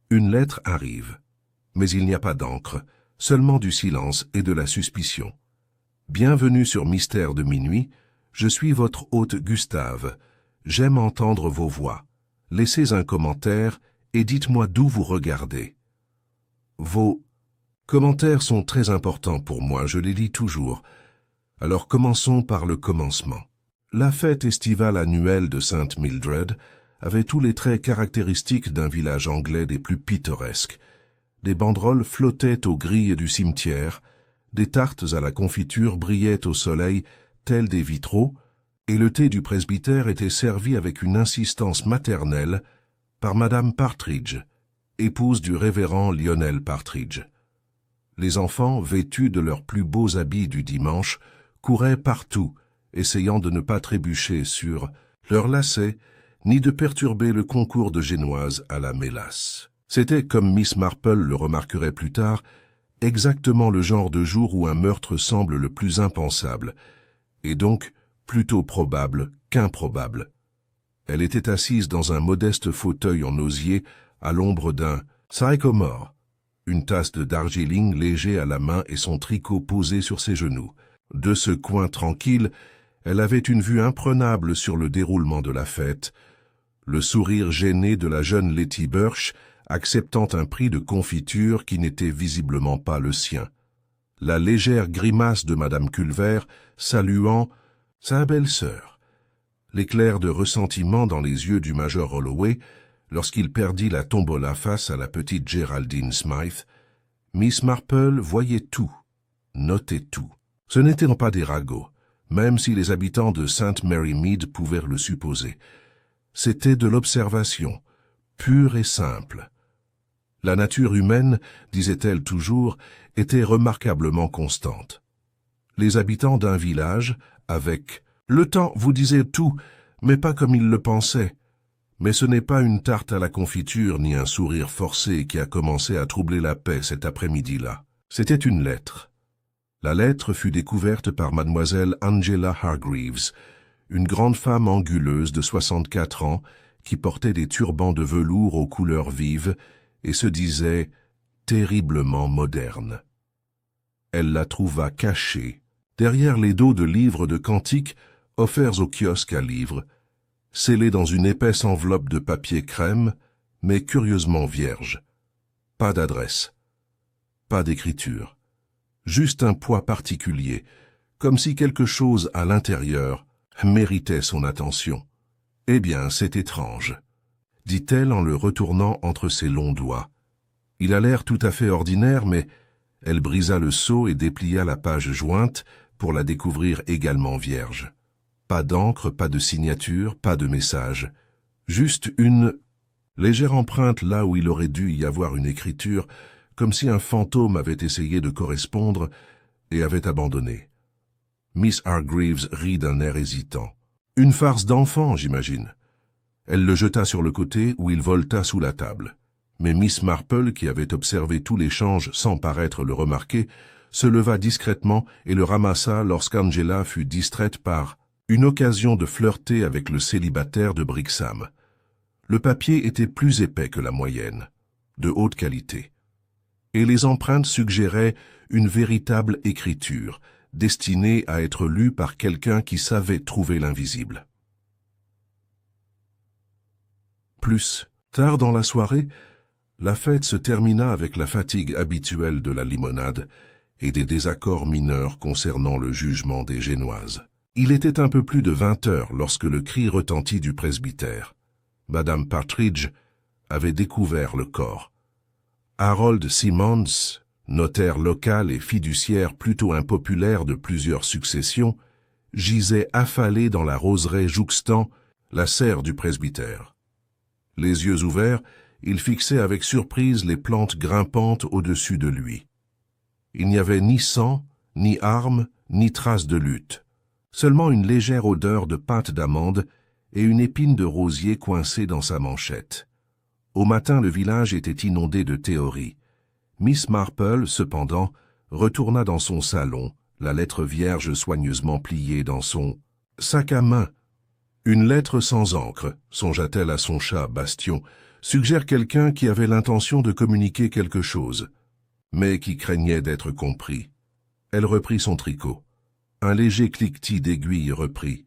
Une lettre arrive. Mais il n'y a pas d'encre, seulement du silence et de la suspicion. Bienvenue sur Mystère de minuit, je suis votre hôte Gustave. J'aime entendre vos voix. Laissez un commentaire et dites-moi d'où vous regardez. Vos commentaires sont très importants pour moi, je les lis toujours. Alors commençons par le commencement. La fête estivale annuelle de Sainte Mildred avait tous les traits caractéristiques d'un village anglais des plus pittoresques. Des banderoles flottaient aux grilles du cimetière, des tartes à la confiture brillaient au soleil tels des vitraux, et le thé du presbytère était servi avec une insistance maternelle par Madame Partridge, épouse du révérend Lionel Partridge. Les enfants, vêtus de leurs plus beaux habits du dimanche, couraient partout, essayant de ne pas trébucher sur leurs lacets, ni de perturber le concours de génoises à la mélasse. C'était, comme Miss Marple le remarquerait plus tard, exactement le genre de jour où un meurtre semble le plus impensable, et donc plutôt probable qu'improbable. Elle était assise dans un modeste fauteuil en osier, à l'ombre d'un sycomore, une tasse de Darjeeling léger à la main et son tricot posé sur ses genoux. De ce coin tranquille, elle avait une vue imprenable sur le déroulement de la fête, le sourire gêné de la jeune Letty Birch, acceptant un prix de confiture qui n'était visiblement pas le sien. La légère grimace de Madame Culver, saluant sa belle-sœur. L'éclair de ressentiment dans les yeux du major Holloway, lorsqu'il perdit la tombola face à la petite Geraldine Smythe. Miss Marple voyait tout, notait tout. Ce n'étaient pas des ragots, même si les habitants de St. Mary Mead pouvaient le supposer. C'était de l'observation, pure et simple. La nature humaine, disait-elle toujours, était remarquablement constante. Les habitants d'un village, avec « le temps vous disait tout, mais pas comme ils le pensaient ». Mais ce n'est pas une tarte à la confiture ni un sourire forcé qui a commencé à troubler la paix cet après-midi-là. C'était une lettre. La lettre fut découverte par mademoiselle Angela Hargreaves, une grande femme anguleuse de 64 ans qui portait des turbans de velours aux couleurs vives et se disait terriblement moderne. Elle la trouva cachée, derrière les dos de livres de cantiques offerts au kiosque à livres, scellés dans une épaisse enveloppe de papier crème, mais curieusement vierge. Pas d'adresse, pas d'écriture, juste un poids particulier, comme si quelque chose à l'intérieur méritait son attention. « Eh bien, c'est étrange », dit-elle en le retournant entre ses longs doigts. Il a l'air tout à fait ordinaire, mais elle brisa le sceau et déplia la page jointe pour la découvrir également vierge. Pas d'encre, pas de signature, pas de message. Juste une légère empreinte là où il aurait dû y avoir une écriture, comme si un fantôme avait essayé de correspondre et avait abandonné. Miss Hargreaves rit d'un air hésitant. Une farce d'enfant, j'imagine. Elle le jeta sur le côté où il volta sous la table. Mais Miss Marple, qui avait observé tout l'échange sans paraître le remarquer, se leva discrètement et le ramassa lorsqu'Angela fut distraite par une occasion de flirter avec le célibataire de Brixham. Le papier était plus épais que la moyenne, de haute qualité, et les empreintes suggéraient une véritable écriture, destinée à être lue par quelqu'un qui savait trouver l'invisible. Plus tard dans la soirée, la fête se termina avec la fatigue habituelle de la limonade et des désaccords mineurs concernant le jugement des Génoises. Il était un peu plus de 20 heures lorsque le cri retentit du presbytère. Madame Partridge avait découvert le corps. Harold Simmons, notaire local et fiduciaire plutôt impopulaire de plusieurs successions, gisait affalé dans la roseraie jouxtant la serre du presbytère. Les yeux ouverts, il fixait avec surprise les plantes grimpantes au-dessus de lui. Il n'y avait ni sang, ni armes, ni traces de lutte. Seulement une légère odeur de pâte d'amande et une épine de rosier coincée dans sa manchette. Au matin, le village était inondé de théories. Miss Marple, cependant, retourna dans son salon, la lettre vierge soigneusement pliée dans son sac à main. Une lettre sans encre, songea-t-elle à son chat Bastion, suggère quelqu'un qui avait l'intention de communiquer quelque chose, mais qui craignait d'être compris. Elle reprit son tricot. Un léger cliquetis d'aiguille reprit.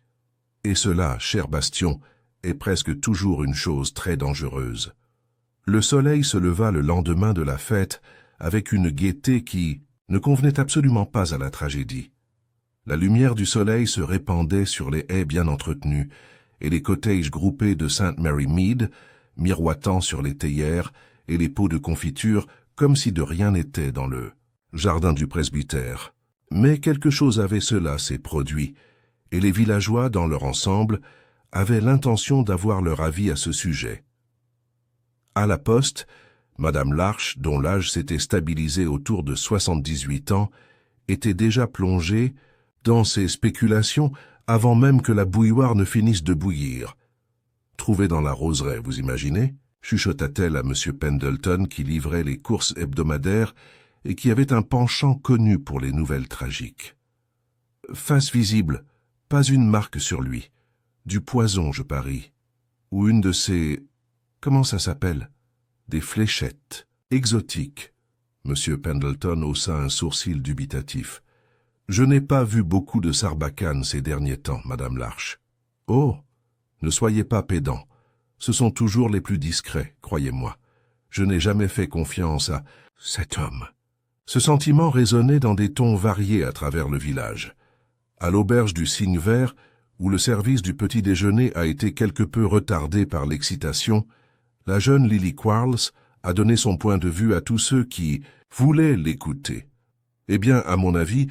Et cela, cher Bastion, est presque toujours une chose très dangereuse. Le soleil se leva le lendemain de la fête avec une gaieté qui ne convenait absolument pas à la tragédie. La lumière du soleil se répandait sur les haies bien entretenues et les cottages groupés de St. Mary Mead, miroitant sur les théières et les pots de confiture comme si de rien n'était dans le jardin du presbytère. Mais quelque chose avait cela s'est produit, et les villageois, dans leur ensemble, avaient l'intention d'avoir leur avis à ce sujet. À la poste, Madame Larche, dont l'âge s'était stabilisé autour de 78 ans, était déjà plongée dans ses spéculations avant même que la bouilloire ne finisse de bouillir. « Trouvée dans la roseraie, vous imaginez ?» chuchota-t-elle à M. Pendleton qui livrait les courses hebdomadaires et qui avait un penchant connu pour les nouvelles tragiques. « Face visible, pas une marque sur lui. Du poison, je parie. Ou une de ces... comment ça s'appelle? Des fléchettes. Exotiques. » M. Pendleton haussa un sourcil dubitatif. « Je n'ai pas vu beaucoup de sarbacanes ces derniers temps, Madame Larche. »« Oh, ne soyez pas pédant. Ce sont toujours les plus discrets, croyez-moi. Je n'ai jamais fait confiance à cet homme. » Ce sentiment résonnait dans des tons variés à travers le village. À l'auberge du Cygne vert, où le service du petit déjeuner a été quelque peu retardé par l'excitation, la jeune Lily Quarles a donné son point de vue à tous ceux qui voulaient l'écouter. Eh bien, à mon avis,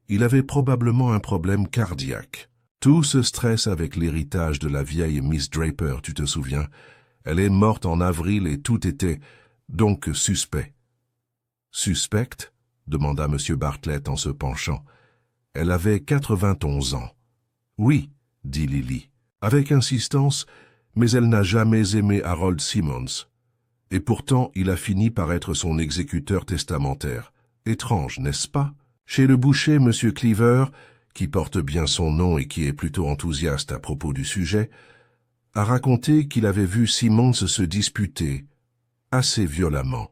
il avait probablement un problème cardiaque. Tout ce stress avec l'héritage de la vieille Miss Draper, tu te souviens? Elle est morte en avril et tout était donc suspect. « Suspecte ?» demanda M. Bartlett en se penchant. Elle avait 91 ans. « Oui, » dit Lily, avec insistance, mais elle n'a jamais aimé Harold Simmons. Et pourtant, il a fini par être son exécuteur testamentaire. Étrange, n'est-ce pas? Chez le boucher, M. Cleaver, qui porte bien son nom et qui est plutôt enthousiaste à propos du sujet, a raconté qu'il avait vu Simmons se disputer, assez violemment,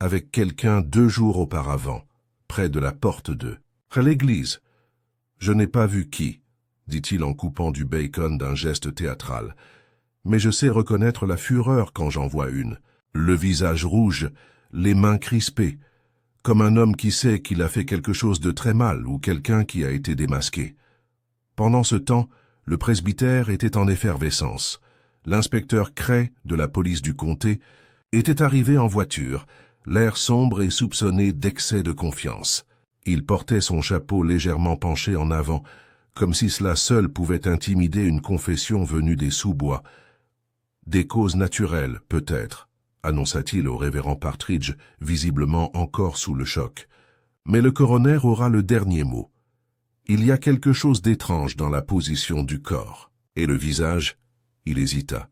avec quelqu'un 2 jours auparavant, près de la porte de l'église. Je n'ai pas vu qui, dit-il en coupant du bacon d'un geste théâtral, mais je sais reconnaître la fureur quand j'en vois une, le visage rouge, les mains crispées, comme un homme qui sait qu'il a fait quelque chose de très mal ou quelqu'un qui a été démasqué. Pendant ce temps, le presbytère était en effervescence. L'inspecteur Cray, de la police du comté, était arrivé en voiture, l'air sombre et soupçonné d'excès de confiance. Il portait son chapeau légèrement penché en avant, comme si cela seul pouvait intimider une confession venue des sous-bois. Des causes naturelles, peut-être, annonça-t-il au révérend Partridge, visiblement encore sous le choc. Mais le coroner aura le dernier mot. Il y a quelque chose d'étrange dans la position du corps. Et le visage? Il hésita.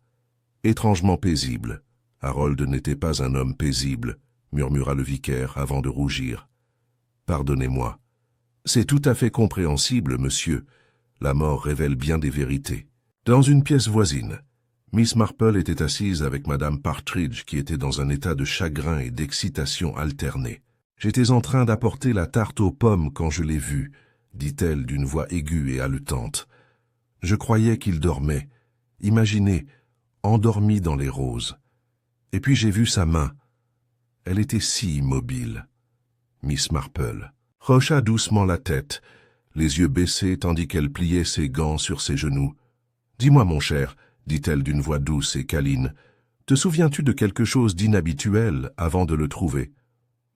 Étrangement paisible. Harold n'était pas un homme paisible, murmura le vicaire avant de rougir. Pardonnez-moi. C'est tout à fait compréhensible, monsieur. La mort révèle bien des vérités. Dans une pièce voisine, Miss Marple était assise avec Madame Partridge, qui était dans un état de chagrin et d'excitation alternée. « J'étais en train d'apporter la tarte aux pommes quand je l'ai vu, » dit-elle d'une voix aiguë et haletante. « Je croyais qu'il dormait. Imaginez, endormi dans les roses. Et puis j'ai vu sa main. Elle était si immobile. » Miss Marple hocha doucement la tête, les yeux baissés tandis qu'elle pliait ses gants sur ses genoux. « Dis-moi, mon cher, » dit-elle d'une voix douce et câline, « te souviens-tu de quelque chose d'inhabituel avant de le trouver?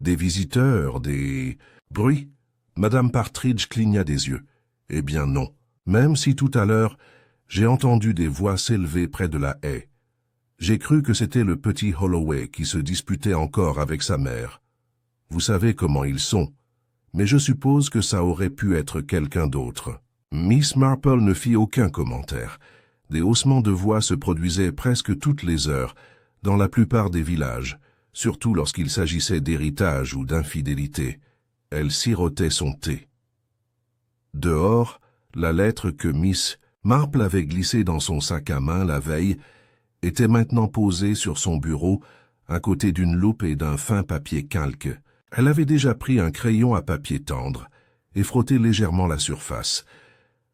Des visiteurs, des... bruits ?» Madame Partridge cligna des yeux. « Eh bien non, même si tout à l'heure, j'ai entendu des voix s'élever près de la haie. J'ai cru que c'était le petit Holloway qui se disputait encore avec sa mère. Vous savez comment ils sont, mais je suppose que ça aurait pu être quelqu'un d'autre. » Miss Marple ne fit aucun commentaire. Des haussements de voix se produisaient presque toutes les heures, dans la plupart des villages, surtout lorsqu'il s'agissait d'héritage ou d'infidélité. Elle sirotait son thé. Dehors, la lettre que Miss Marple avait glissée dans son sac à main la veille était maintenant posée sur son bureau, à côté d'une loupe et d'un fin papier calque. Elle avait déjà pris un crayon à papier tendre et frotté légèrement la surface,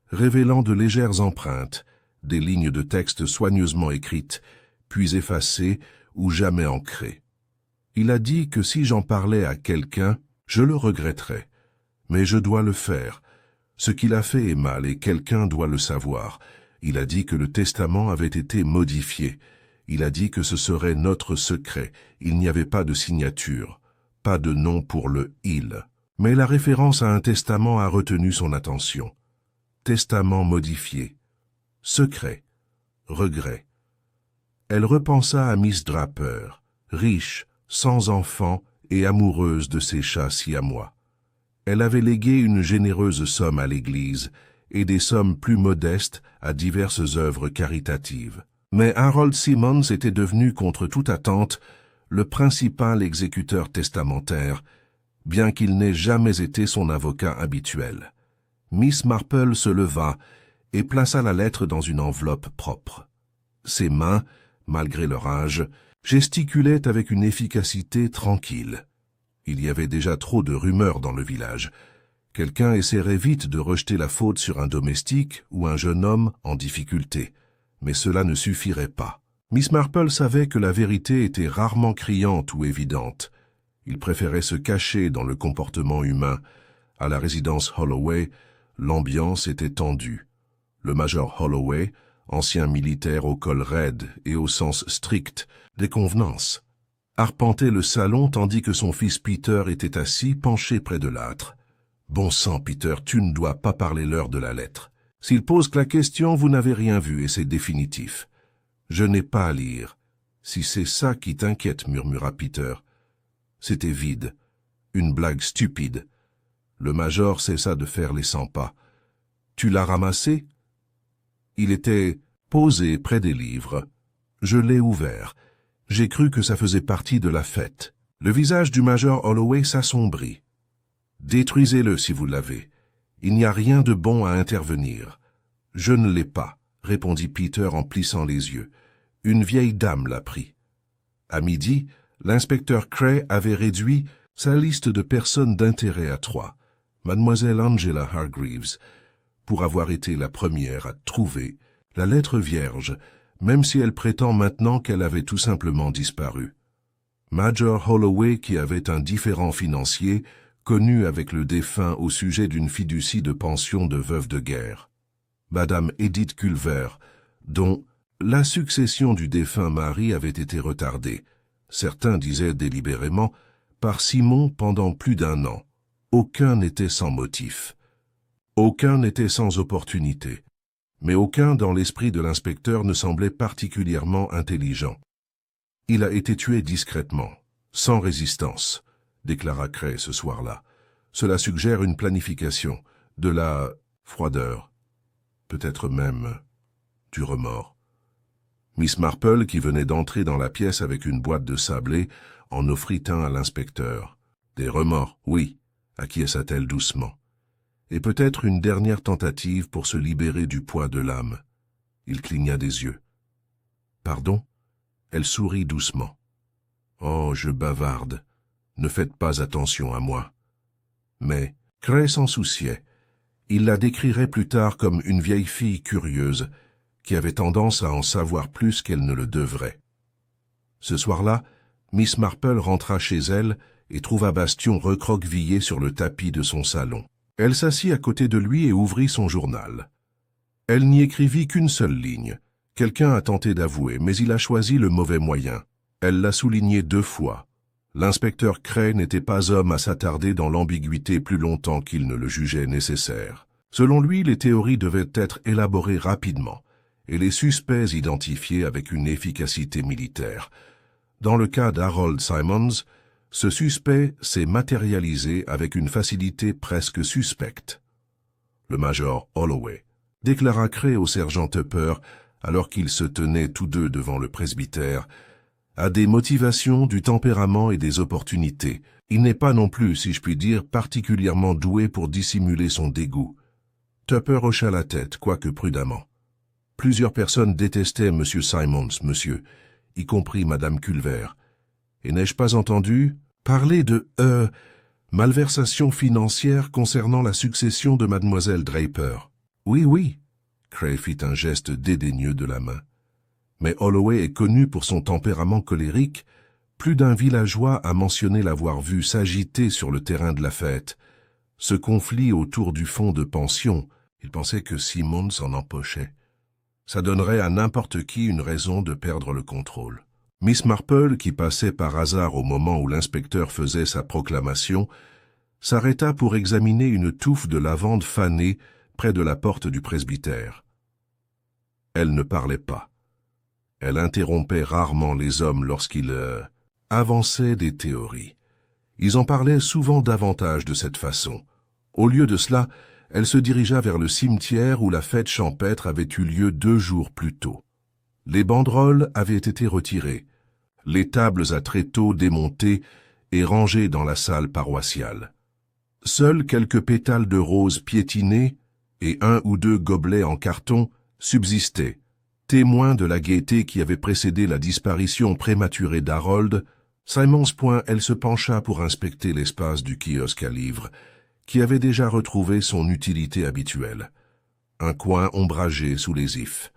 révélant de légères empreintes, des lignes de texte soigneusement écrites, puis effacées ou jamais ancrées. Il a dit que si j'en parlais à quelqu'un, je le regretterais. Mais je dois le faire. Ce qu'il a fait est mal et quelqu'un doit le savoir. Il a dit que le testament avait été modifié. Il a dit que ce serait notre secret. Il n'y avait pas de signature, pas de nom pour le « il ». Mais la référence à un testament a retenu son attention. Testament modifié. Secret. Regret. Elle repensa à Miss Draper, riche, sans enfants et amoureuse de ses chats siamois. Elle avait légué une généreuse somme à l'Église et des sommes plus modestes à diverses œuvres caritatives. Mais Harold Simmons était devenu, contre toute attente, le principal exécuteur testamentaire, bien qu'il n'ait jamais été son avocat habituel. Miss Marple se leva et plaça la lettre dans une enveloppe propre. Ses mains, malgré leur âge, gesticulaient avec une efficacité tranquille. Il y avait déjà trop de rumeurs dans le village. Quelqu'un essaierait vite de rejeter la faute sur un domestique ou un jeune homme en difficulté, mais cela ne suffirait pas. Miss Marple savait que la vérité était rarement criante ou évidente. Il préférait se cacher dans le comportement humain. À la résidence Holloway, l'ambiance était tendue. Le major Holloway, ancien militaire au col raide et au sens strict des convenances, arpentait le salon tandis que son fils Peter était assis penché près de l'âtre. « Bon sang, Peter, tu ne dois pas parler l'heure de la lettre. S'il pose que la question, vous n'avez rien vu et c'est définitif. Je n'ai pas à lire. Si c'est ça qui t'inquiète, murmura Peter. C'était vide. Une blague stupide. Le major cessa de faire les 100 pas. Tu l'as ramassé? Il était posé près des livres. Je l'ai ouvert. J'ai cru que ça faisait partie de la fête. Le visage du major Holloway s'assombrit. Détruisez-le si vous l'avez. Il n'y a rien de bon à intervenir. Je ne l'ai pas, répondit Peter en plissant les yeux. Une vieille dame l'a pris. À midi, l'inspecteur Cray avait réduit sa liste de personnes d'intérêt à 3. Mademoiselle Angela Hargreaves, pour avoir été la première à trouver la lettre vierge, même si elle prétend maintenant qu'elle avait tout simplement disparu. Major Holloway, qui avait un différend financier, connu avec le défunt au sujet d'une fiducie de pension de veuve de guerre. Madame Edith Culver, dont la succession du défunt mari avait été retardée, certains disaient délibérément, par Simon pendant plus d'1 an. Aucun n'était sans motif. Aucun n'était sans opportunité. Mais aucun dans l'esprit de l'inspecteur ne semblait particulièrement intelligent. Il a été tué discrètement, sans résistance, déclara Cray ce soir-là. Cela suggère une planification, de la froideur, peut-être même du remords. Miss Marple, qui venait d'entrer dans la pièce avec une boîte de sablés, en offrit un à l'inspecteur. Des remords, oui, acquiesça-t-elle doucement. Et peut-être une dernière tentative pour se libérer du poids de l'âme. Il cligna des yeux. Pardon? Elle sourit doucement. Oh, je bavarde. Ne faites pas attention à moi. Mais Cray s'en souciait. Il la décrirait plus tard comme une vieille fille curieuse, qui avait tendance à en savoir plus qu'elle ne le devrait. Ce soir-là, Miss Marple rentra chez elle et trouva Bastion recroquevillé sur le tapis de son salon. Elle s'assit à côté de lui et ouvrit son journal. Elle n'y écrivit qu'une seule ligne. Quelqu'un a tenté d'avouer, mais il a choisi le mauvais moyen. Elle l'a souligné 2 fois. L'inspecteur Cray n'était pas homme à s'attarder dans l'ambiguïté plus longtemps qu'il ne le jugeait nécessaire. Selon lui, les théories devaient être élaborées rapidement, et les suspects identifiés avec une efficacité militaire. Dans le cas d'Harold Simmons, ce suspect s'est matérialisé avec une facilité presque suspecte. Le major Holloway déclara Cray au sergent Tupper, alors qu'ils se tenaient tous deux devant le presbytère, a des motivations, du tempérament et des opportunités. Il n'est pas non plus, si je puis dire, particulièrement doué pour dissimuler son dégoût. Tupper hocha la tête, quoique prudemment. Plusieurs personnes détestaient M. Simons, monsieur, y compris Madame Culver. Et n'ai-je pas entendu parler de, malversation financière concernant la succession de Mademoiselle Draper? Oui, oui. Cray fit un geste dédaigneux de la main. Mais Holloway est connu pour son tempérament colérique. Plus d'un villageois a mentionné l'avoir vu s'agiter sur le terrain de la fête. Ce conflit autour du fonds de pension, il pensait que Simmons en empochait. Ça donnerait à n'importe qui une raison de perdre le contrôle. Miss Marple, qui passait par hasard au moment où l'inspecteur faisait sa proclamation, s'arrêta pour examiner une touffe de lavande fanée près de la porte du presbytère. Elle ne parlait pas. Elle interrompait rarement les hommes lorsqu'ils avançaient des théories. Ils en parlaient souvent davantage de cette façon. Au lieu de cela, elle se dirigea vers le cimetière où la fête champêtre avait eu lieu 2 jours plus tôt. Les banderoles avaient été retirées, les tables à tréteaux démontées et rangées dans la salle paroissiale. Seuls quelques pétales de roses piétinés et 1 ou 2 gobelets en carton subsistaient, témoins de la gaieté qui avait précédé la disparition prématurée d'Harold. Simons point, elle se pencha pour inspecter l'espace du kiosque à livres, qui avait déjà retrouvé son utilité habituelle. Un coin ombragé sous les ifs.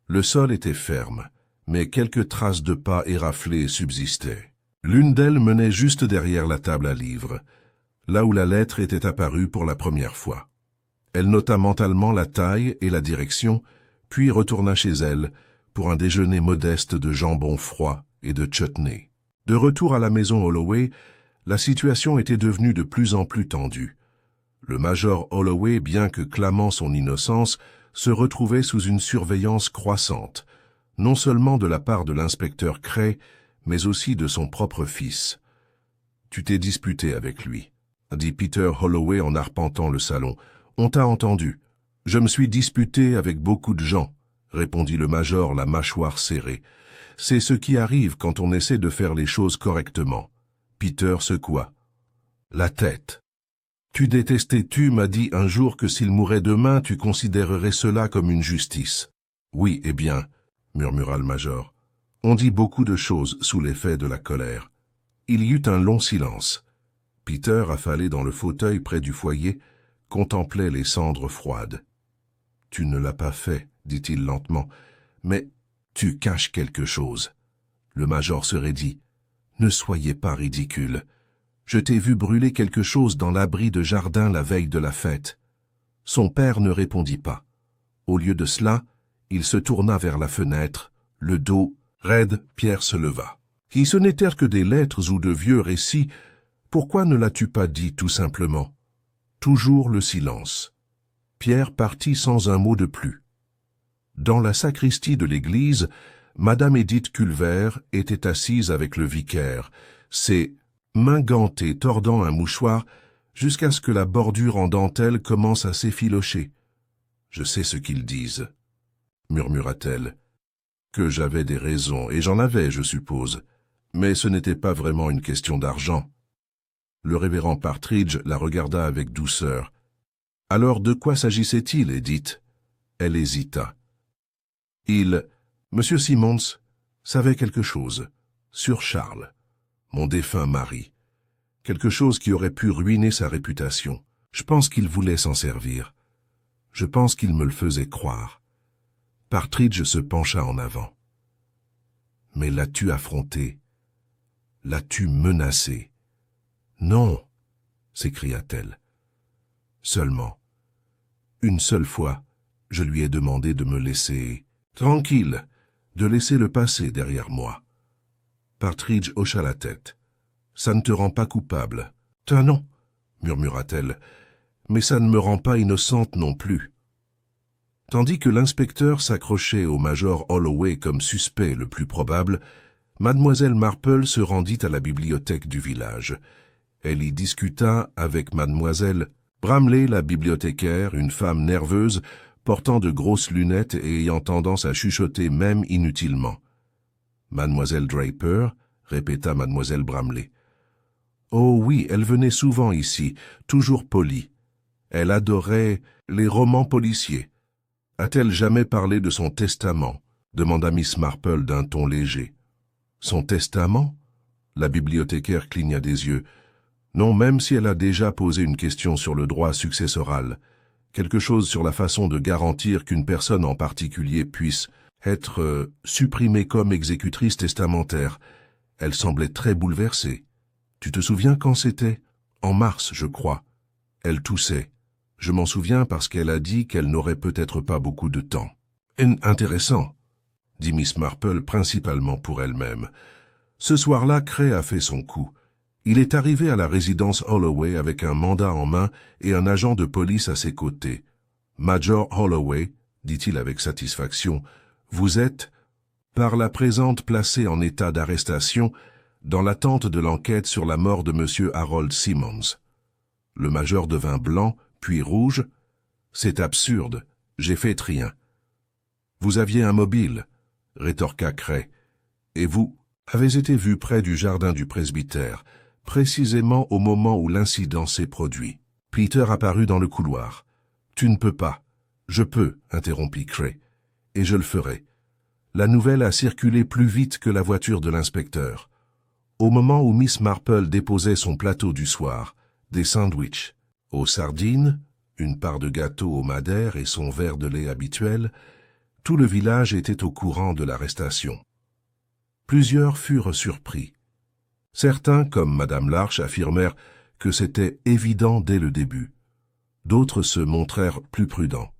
Le sol était ferme, mais quelques traces de pas éraflés subsistaient. L'une d'elles menait juste derrière la table à livres, là où la lettre était apparue pour la première fois. Elle nota mentalement la taille et la direction, puis retourna chez elle pour un déjeuner modeste de jambon froid et de chutney. De retour à la maison Holloway, la situation était devenue de plus en plus tendue. Le major Holloway, bien que clamant son innocence, se retrouvait sous une surveillance croissante, non seulement de la part de l'inspecteur Cray, mais aussi de son propre fils. « Tu t'es disputé avec lui », dit Peter Holloway en arpentant le salon. « On t'a entendu. »« Je me suis disputé avec beaucoup de gens, » répondit le major, la mâchoire serrée. « C'est ce qui arrive quand on essaie de faire les choses correctement. » Peter secoua la tête. « Tu m'as dit un jour que s'il mourait demain, tu considérerais cela comme une justice. »« Oui, eh bien, » murmura le major. On dit beaucoup de choses sous l'effet de la colère. Il y eut un long silence. Peter, affalé dans le fauteuil près du foyer, contemplait les cendres froides. « Tu ne l'as pas fait, » dit-il lentement, « mais tu caches quelque chose. » Le major se raidit. « Ne soyez pas ridicule. Je t'ai vu brûler quelque chose dans l'abri de jardin la veille de la fête. » Son père ne répondit pas. Au lieu de cela, il se tourna vers la fenêtre, le dos raide. Pierre se leva. « Si ce n'étaient que des lettres ou de vieux récits, pourquoi ne l'as-tu pas dit tout simplement ?» Toujours le silence. Pierre partit sans un mot de plus. Dans la sacristie de l'église, Madame Edith Culver était assise avec le vicaire, ses mains gantées tordant un mouchoir jusqu'à ce que la bordure en dentelle commence à s'effilocher. « Je sais ce qu'ils disent, » murmura-t-elle. « Que j'avais des raisons, et j'en avais, je suppose. Mais ce n'était pas vraiment une question d'argent. » Le révérend Partridge la regarda avec douceur. « Alors de quoi s'agissait-il, Edith ?» Elle hésita. Monsieur Simmons, savait quelque chose, sur Charles, mon défunt mari. Quelque chose qui aurait pu ruiner sa réputation. Je pense qu'il voulait s'en servir. Je pense qu'il me le faisait croire. » Partridge se pencha en avant. « Mais l'as-tu affronté? L'as-tu menacé? »« Non, » s'écria-t-elle. « Seulement, une seule fois, je lui ai demandé de me laisser tranquille, de laisser le passé derrière moi. » Partridge hocha la tête. « Ça ne te rend pas coupable. »« Non, » murmura-t-elle, « mais ça ne me rend pas innocente non plus. » Tandis que l'inspecteur s'accrochait au major Holloway comme suspect le plus probable, Mademoiselle Marple se rendit à la bibliothèque du village. Elle y discuta avec Mademoiselle Bramley, la bibliothécaire, une femme nerveuse, portant de grosses lunettes et ayant tendance à chuchoter même inutilement. « Mademoiselle Draper » répéta Mademoiselle Bramley. « Oh oui, elle venait souvent ici, toujours polie. Elle adorait les romans policiers. A-t-elle jamais parlé de son testament? Demanda Miss Marple d'un ton léger. Son testament? La bibliothécaire cligna des yeux. Non, même si elle a déjà posé une question sur le droit successoral, quelque chose sur la façon de garantir qu'une personne en particulier puisse être supprimée comme exécutrice testamentaire. Elle semblait très bouleversée. Tu te souviens quand c'était? En mars, je crois. Elle toussait. Je m'en souviens parce qu'elle a dit qu'elle n'aurait peut-être pas beaucoup de temps. Intéressant, dit Miss Marple principalement pour elle-même. Ce soir-là, Cray a fait son coup. Il est arrivé à la résidence Holloway avec un mandat en main et un agent de police à ses côtés. Major Holloway, dit-il avec satisfaction, vous êtes, par la présente, placé en état d'arrestation dans l'attente de l'enquête sur la mort de M. Harold Simmons. Le major devint blanc, puis rouge. C'est absurde, j'ai fait rien. Vous aviez un mobile, rétorqua Cray, et vous avez été vu près du jardin du presbytère, précisément au moment où l'incident s'est produit. Peter apparut dans le couloir. Tu ne peux pas. Je peux, interrompit Cray, et je le ferai. La nouvelle a circulé plus vite que la voiture de l'inspecteur. Au moment où Miss Marple déposait son plateau du soir, des sandwichs aux sardines, une part de gâteau au madère et son verre de lait habituel, tout le village était au courant de l'arrestation. Plusieurs furent surpris. Certains, comme Madame Larche, affirmèrent que c'était évident dès le début. D'autres se montrèrent plus prudents.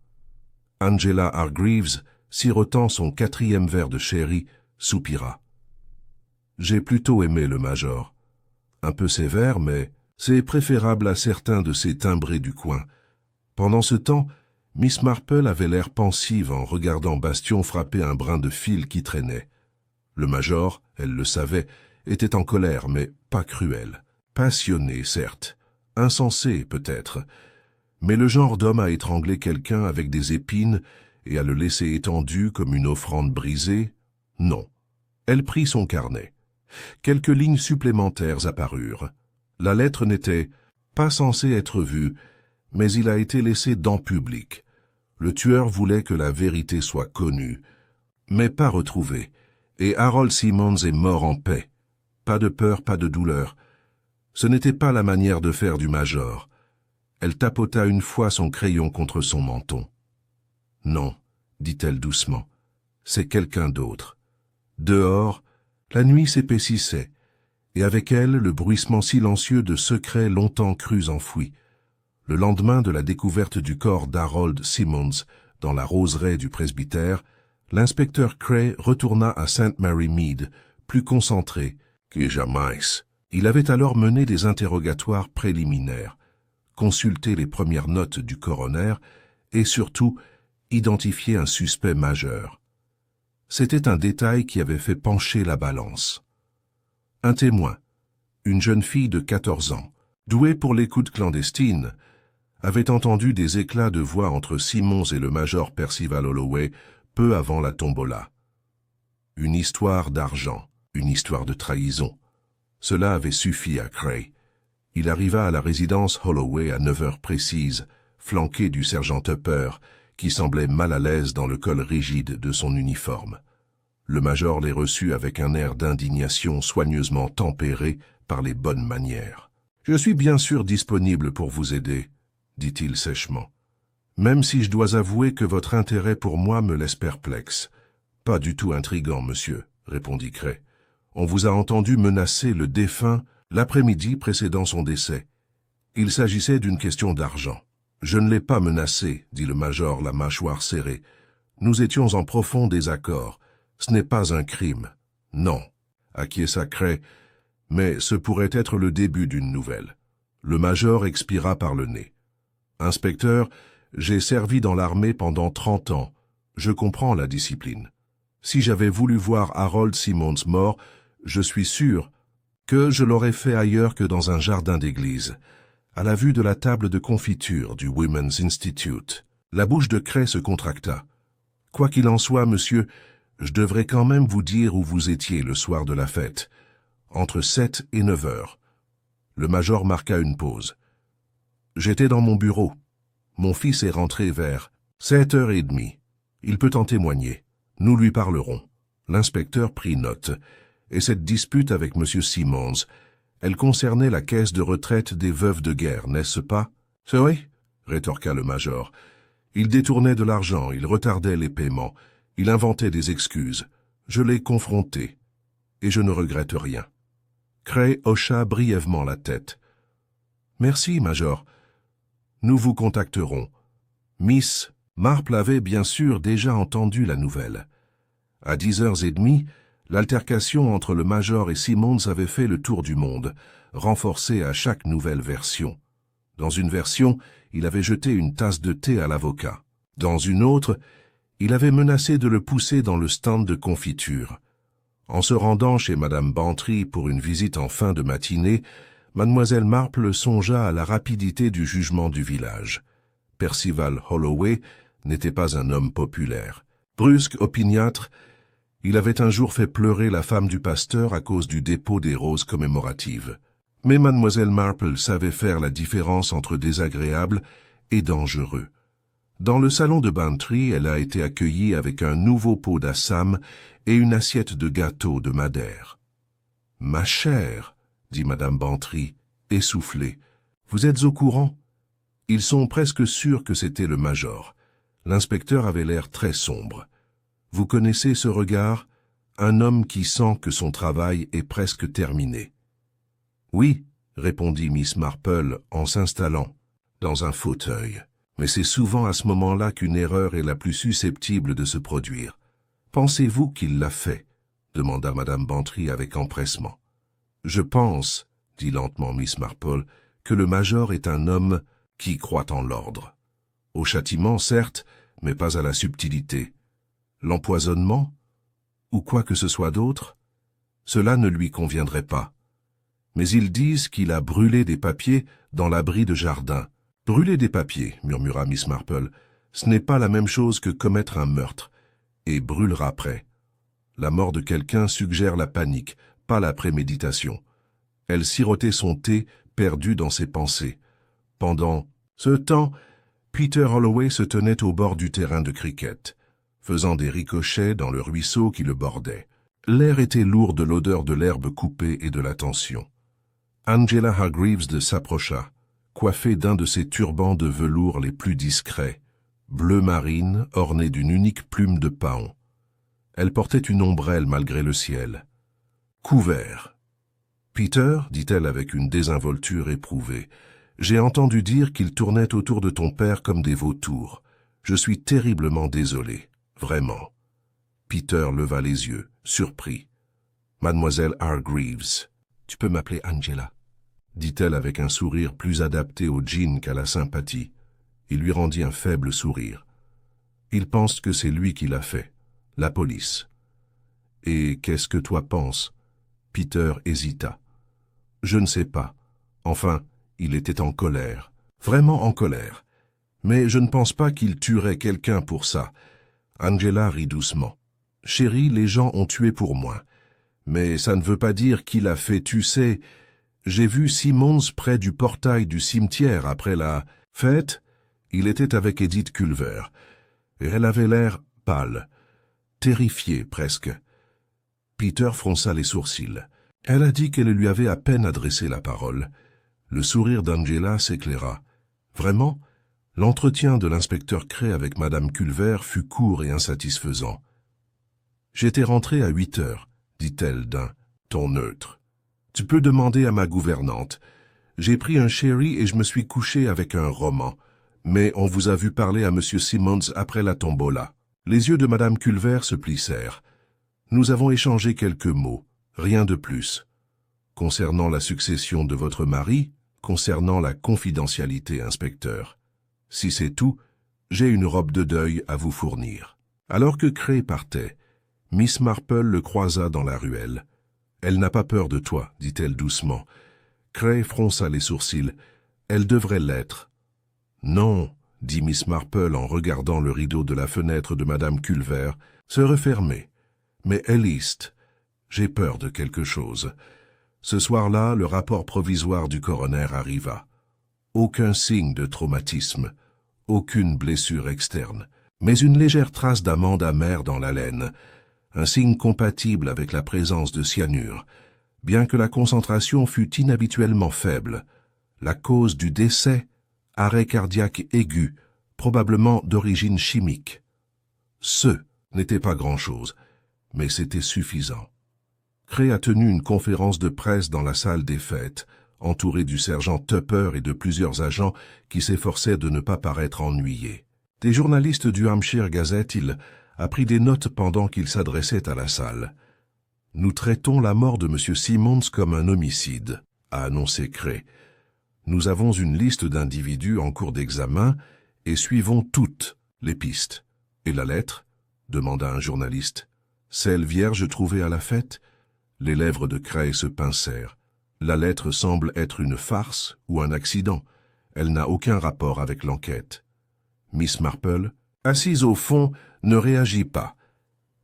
Angela Hargreaves, sirotant son 4e verre de sherry, soupira. J'ai plutôt aimé le major. Un peu sévère, mais c'est préférable à certains de ces timbrés du coin. Pendant ce temps, Miss Marple avait l'air pensive en regardant Bastion frapper un brin de fil qui traînait. Le major, elle le savait, était en colère, mais pas cruel. Passionné, certes. Insensé, peut-être. Mais le genre d'homme à étrangler quelqu'un avec des épines et à le laisser étendu comme une offrande brisée, non. Elle prit son carnet. Quelques lignes supplémentaires apparurent. La lettre n'était pas censée être vue, mais il a été laissé dans public. Le tueur voulait que la vérité soit connue, mais pas retrouvée, et Harold Simmons est mort en paix. Pas de peur, pas de douleur. Ce n'était pas la manière de faire du major. Elle tapota une fois son crayon contre son menton. « Non, dit-elle doucement, c'est quelqu'un d'autre. » Dehors, la nuit s'épaississait, et avec elle le bruissement silencieux de secrets longtemps crus enfouis. Le lendemain de la découverte du corps d'Harold Simmons dans la roseraie du presbytère, l'inspecteur Cray retourna à St. Mary Mead, plus concentré que jamais. Il avait alors mené des interrogatoires préliminaires, consulté les premières notes du coroner et surtout identifié un suspect majeur. C'était un détail qui avait fait pencher la balance. Un témoin, une jeune fille de 14 ans, douée pour l'écoute clandestine, avait entendu des éclats de voix entre Simmons et le major Percival Holloway peu avant la tombola. Une histoire d'argent, une histoire de trahison. Cela avait suffi à Cray. Il arriva à la résidence Holloway à 9 heures précises, flanqué du sergent Tupper, qui semblait mal à l'aise dans le col rigide de son uniforme. Le major les reçut avec un air d'indignation soigneusement tempéré par les bonnes manières. « Je suis bien sûr disponible pour vous aider, » dit-il sèchement. « Même si je dois avouer que votre intérêt pour moi me laisse perplexe. »« Pas du tout intrigant, monsieur, » répondit Cray. « On vous a entendu menacer le défunt l'après-midi précédant son décès. Il s'agissait d'une question d'argent. »« Je ne l'ai pas menacé, » dit le major, la mâchoire serrée. « Nous étions en profond désaccord. Ce n'est pas un crime. »« Non, » acquiesça Cray, « mais ce pourrait être le début d'une nouvelle. » Le major expira par le nez. « Inspecteur, j'ai servi dans l'armée pendant 30 ans. Je comprends la discipline. Si j'avais voulu voir Harold Simmons mort, je suis sûr que je l'aurais fait ailleurs que dans un jardin d'église, à la vue de la table de confiture du Women's Institute. » La bouche de Cray se contracta. « Quoi qu'il en soit, monsieur, je devrais quand même vous dire où vous étiez le soir de la fête, entre 7 et 9 heures. » Le major marqua une pause. « J'étais dans mon bureau. Mon fils est rentré vers 7h30. Il peut en témoigner. Nous lui parlerons. L'inspecteur prit note. Et cette dispute avec M. Simmons, elle concernait la caisse de retraite des veuves de guerre, n'est-ce pas? C'est oui, rétorqua le major. Il détournait de l'argent, il retardait les paiements, il inventait des excuses. Je l'ai confronté, et je ne regrette rien. Cray hocha brièvement la tête. Merci, major. Nous vous contacterons. Miss Marple avait bien sûr déjà entendu la nouvelle. À 10h30, l'altercation entre le major et Simmons avait fait le tour du monde, renforcée à chaque nouvelle version. Dans une version, il avait jeté une tasse de thé à l'avocat. Dans une autre, il avait menacé de le pousser dans le stand de confiture. En se rendant chez Madame Bantry pour une visite en fin de matinée, Mademoiselle Marple songea à la rapidité du jugement du village. Percival Holloway n'était pas un homme populaire. Brusque, opiniâtre, il avait un jour fait pleurer la femme du pasteur à cause du dépôt des roses commémoratives. Mais Mademoiselle Marple savait faire la différence entre désagréable et dangereux. Dans le salon de Bantry, elle a été accueillie avec un nouveau pot d'assam et une assiette de gâteau de Madère. « Ma chère, » dit Madame Bantry, essoufflée, « vous êtes au courant ?» Ils sont presque sûrs que c'était le major. L'inspecteur avait l'air très sombre. Vous connaissez ce regard? Un homme qui sent que son travail est presque terminé. Oui, répondit Miss Marple en s'installant dans un fauteuil. Mais c'est souvent à ce moment-là qu'une erreur est la plus susceptible de se produire. Pensez-vous qu'il l'a fait? Demanda Madame Bantry avec empressement. Je pense, dit lentement Miss Marple, que le major est un homme qui croit en l'ordre. Au châtiment, certes, mais pas à la subtilité. L'empoisonnement, ou quoi que ce soit d'autre, cela ne lui conviendrait pas. Mais ils disent qu'il a brûlé des papiers dans l'abri de jardin. Brûler des papiers, murmura Miss Marple, ce n'est pas la même chose que commettre un meurtre, et brûler après. La mort de quelqu'un suggère la panique, pas la préméditation. Elle sirotait son thé, perdue dans ses pensées. Pendant ce temps, Peter Holloway se tenait au bord du terrain de cricket, faisant des ricochets dans le ruisseau qui le bordait. L'air était lourd de l'odeur de l'herbe coupée et de la tension. Angela Hargreaves s'approcha, coiffée d'un de ses turbans de velours les plus discrets, bleu marine, orné d'une unique plume de paon. Elle portait une ombrelle malgré le ciel. « Couvert. »« Peter, dit-elle avec une désinvolture éprouvée, j'ai entendu dire qu'ils tournaient autour de ton père comme des vautours. Je suis terriblement désolé, vraiment. » Peter leva les yeux, surpris. « Mademoiselle Hargreaves, tu peux m'appeler Angela, » dit-elle avec un sourire plus adapté au gin qu'à la sympathie. Il lui rendit un faible sourire. Il pense que c'est lui qui l'a fait, la police. « Et qu'est-ce que toi penses ?» Peter hésita. « Je ne sais pas. Enfin, il était en colère, vraiment en colère. Mais je ne pense pas qu'il tuerait quelqu'un pour ça. » Angela rit doucement. « Chérie, les gens ont tué pour moi. Mais ça ne veut pas dire qu'il a fait, tu sais. J'ai vu Simmons près du portail du cimetière après la fête. Il était avec Edith Culver. Et elle avait l'air pâle, terrifiée presque. » Peter fronça les sourcils. Elle a dit qu'elle lui avait à peine adressé la parole. Le sourire d'Angela s'éclaira. Vraiment, l'entretien de l'inspecteur Cray avec Madame Culver fut court et insatisfaisant. « J'étais rentrée à 8h, dit-elle d'un ton neutre. Tu peux demander à ma gouvernante. J'ai pris un sherry et je me suis couchée avec un roman. Mais on vous a vu parler à M. Simmons après la tombola. » Les yeux de Madame Culver se plissèrent. Nous avons échangé quelques mots, rien de plus. Concernant la succession de votre mari, concernant la confidentialité, inspecteur. Si c'est tout, j'ai une robe de deuil à vous fournir. Alors que Cray partait, Miss Marple le croisa dans la ruelle. Elle n'a pas peur de toi, dit-elle doucement. Cray fronça les sourcils. Elle devrait l'être. Non, dit Miss Marple en regardant le rideau de la fenêtre de Madame Culver, se refermer. Mais Eliste, j'ai peur de quelque chose. Ce soir-là, le rapport provisoire du coroner arriva. Aucun signe de traumatisme, aucune blessure externe. mais une légère trace d'amande amère dans la laine, un signe compatible avec la présence de cyanure, bien que la concentration fût inhabituellement faible. La cause du décès, arrêt cardiaque aigu, probablement d'origine chimique. Ce n'était pas grand-chose, mais c'était suffisant. Cray a tenu une conférence de presse dans la salle des fêtes, entouré du sergent Tupper et de plusieurs agents qui s'efforçaient de ne pas paraître ennuyés. Des journalistes du Hampshire Gazette, il a pris des notes pendant qu'il s'adressait à la salle. « Nous traitons la mort de M. Simmons comme un homicide », a annoncé Cray. « Nous avons une liste d'individus en cours d'examen et suivons toutes les pistes. »« Et la lettre ?» demanda un journaliste. « Celle vierge trouvée à la fête ?» Les lèvres de Cray se pincèrent. La lettre semble être une farce ou un accident. Elle n'a aucun rapport avec l'enquête. Miss Marple, assise au fond, ne réagit pas.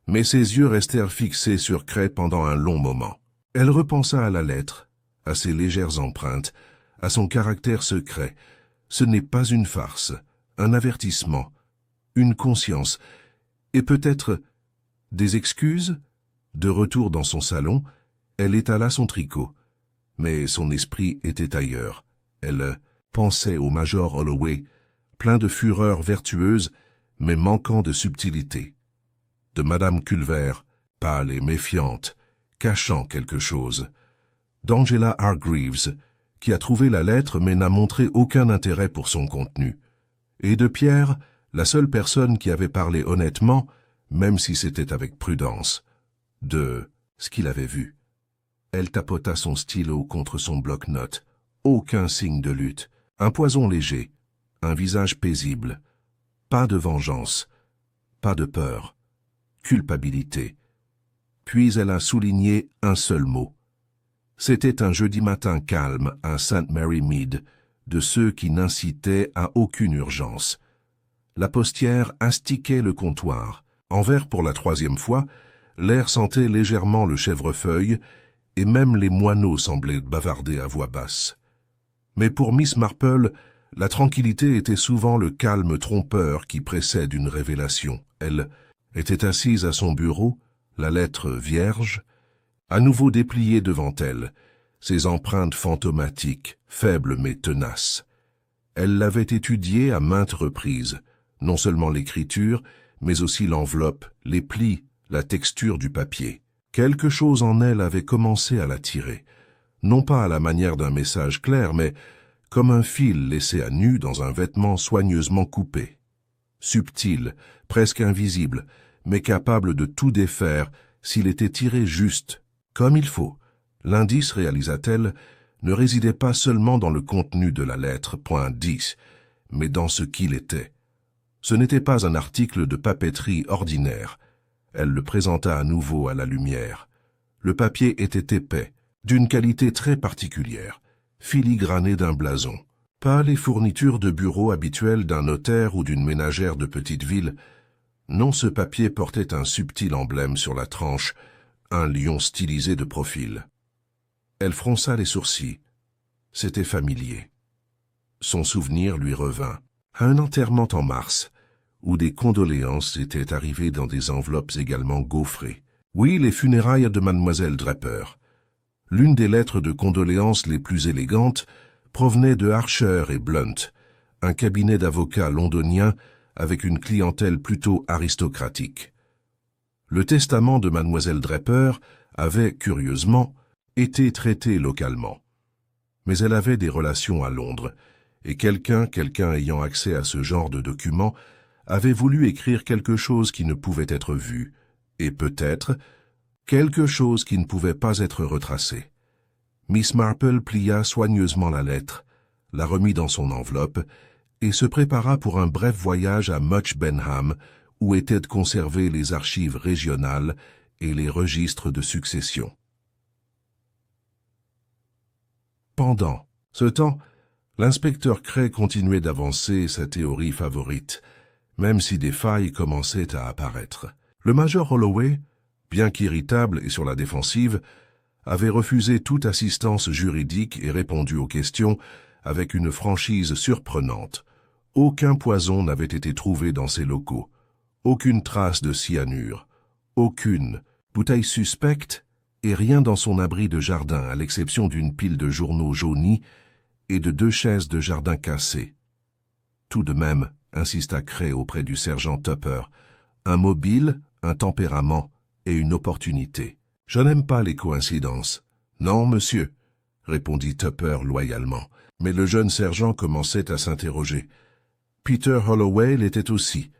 Mais ses yeux restèrent fixés sur Cray pendant un long moment. Elle repensa à la lettre, à ses légères empreintes, à son caractère secret. Ce n'est pas une farce, un avertissement, une conscience, et peut-être des excuses. De retour dans son salon, elle étala son tricot. Mais son esprit était ailleurs. Elle pensait au Major Holloway, plein de fureur vertueuse, mais manquant de subtilité. De Madame Culver, pâle et méfiante, cachant quelque chose. D'Angela Hargreaves, qui a trouvé la lettre mais n'a montré aucun intérêt pour son contenu. Et de Pierre, la seule personne qui avait parlé honnêtement, même si c'était avec prudence, de ce qu'il avait vu. Elle tapota son stylo contre son bloc-notes. Aucun signe de lutte, un poison léger, un visage paisible. Pas de vengeance, pas de peur, culpabilité. Puis elle a souligné un seul mot. C'était un jeudi matin calme à St. Mary Mead, de ceux qui n'incitaient à aucune urgence. La postière astiquait le comptoir. Envers pour la troisième fois, l'air sentait légèrement le chèvrefeuille, et même les moineaux semblaient bavarder à voix basse. Mais pour Miss Marple, la tranquillité était souvent le calme trompeur qui précède une révélation. Elle était assise à son bureau, la lettre vierge, à nouveau dépliée devant elle, ses empreintes fantomatiques, faibles mais tenaces. Elle l'avait étudiée à maintes reprises, non seulement l'écriture, mais aussi l'enveloppe, les plis, la texture du papier. Quelque chose en elle avait commencé à l'attirer, non pas à la manière d'un message clair, mais comme un fil laissé à nu dans un vêtement soigneusement coupé. Subtil, presque invisible, mais capable de tout défaire s'il était tiré juste, comme il faut. L'indice, réalisa-t-elle, ne résidait pas seulement dans le contenu de la lettre, point 10, mais dans ce qu'il était. Ce n'était pas un article de papeterie ordinaire. Elle le présenta à nouveau à la lumière. Le papier était épais, d'une qualité très particulière, filigrané d'un blason. Pas les fournitures de bureau habituelles d'un notaire ou d'une ménagère de petite ville. Non, ce papier portait un subtil emblème sur la tranche, un lion stylisé de profil. Elle fronça les sourcils. C'était familier. Son souvenir lui revint. À un enterrement en mars, où des condoléances étaient arrivées dans des enveloppes également gaufrées. Oui, les funérailles de Mademoiselle Draper. L'une des lettres de condoléances les plus élégantes provenait de Archer et Blunt, un cabinet d'avocats londoniens avec une clientèle plutôt aristocratique. Le testament de Mademoiselle Draper avait, curieusement, été traité localement. Mais elle avait des relations à Londres, et quelqu'un ayant accès à ce genre de documents avait voulu écrire quelque chose qui ne pouvait être vu, et peut-être quelque chose qui ne pouvait pas être retracé. Miss Marple plia soigneusement la lettre, la remit dans son enveloppe, et se prépara pour un bref voyage à Much Benham, où étaient conservées les archives régionales et les registres de succession. Pendant ce temps, l'inspecteur Cray continuait d'avancer sa théorie favorite, même si des failles commençaient à apparaître. Le major Holloway, bien qu'irritable et sur la défensive, avait refusé toute assistance juridique et répondu aux questions avec une franchise surprenante. Aucun poison n'avait été trouvé dans ses locaux, Aucune trace de cyanure, aucune bouteille suspecte et rien dans son abri de jardin à l'exception d'une pile de journaux jaunis et de 2 chaises de jardin cassées. Tout de même, insista Cray auprès du sergent Tupper, un mobile, un tempérament et une opportunité. Je n'aime pas les coïncidences. Non, monsieur, répondit Tupper loyalement, mais le jeune sergent commençait à s'interroger. Peter Holloway l'était aussi.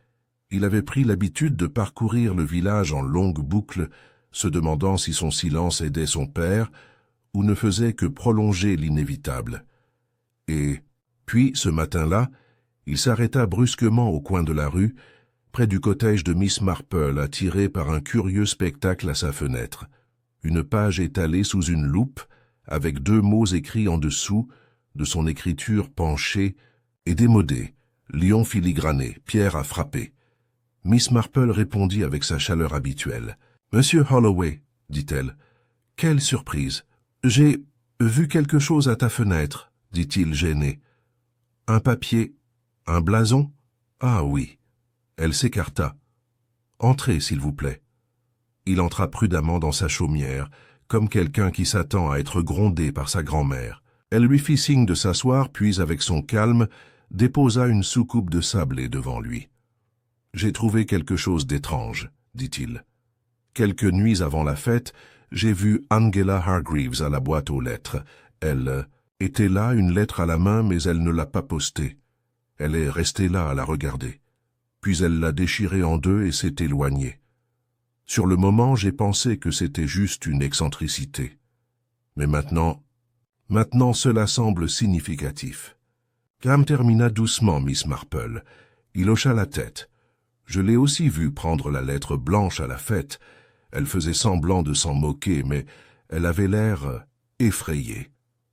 Il avait pris l'habitude de parcourir le village en longues boucles, se demandant si son silence aidait son père ou ne faisait que prolonger l'inévitable. Et puis, ce matin-là, il s'arrêta brusquement au coin de la rue, près du cottage de Miss Marple, attiré par un curieux spectacle à sa fenêtre. Une page étalée sous une loupe, avec 2 mots écrits en dessous, de son écriture penchée et démodée, lion filigrané, pierre à frapper. Miss Marple répondit avec sa chaleur habituelle. « Monsieur Holloway, dit-elle, quelle surprise! J'ai vu quelque chose à ta fenêtre, dit-il gêné. Un papier, un blason? Ah oui. Elle s'écarta. Entrez, s'il vous plaît. Il entra prudemment dans sa chaumière, comme quelqu'un qui s'attend à être grondé par sa grand-mère. Elle lui fit signe de s'asseoir, puis, avec son calme, déposa une soucoupe de sablé devant lui. « J'ai trouvé quelque chose d'étrange, dit-il. Quelques nuits avant la fête, j'ai vu Angela Hargreaves à la boîte aux lettres. Elle était là, une lettre à la main, mais elle ne l'a pas postée. Elle est restée là à la regarder. Puis elle l'a déchirée en 2 et s'est éloignée. Sur le moment, j'ai pensé que c'était juste une excentricité. Mais maintenant cela semble significatif. » Graham termina doucement, Miss Marple. Il hocha la tête. Je l'ai aussi vue prendre la lettre blanche à la fête. Elle faisait semblant de s'en moquer, mais elle avait l'air effrayée.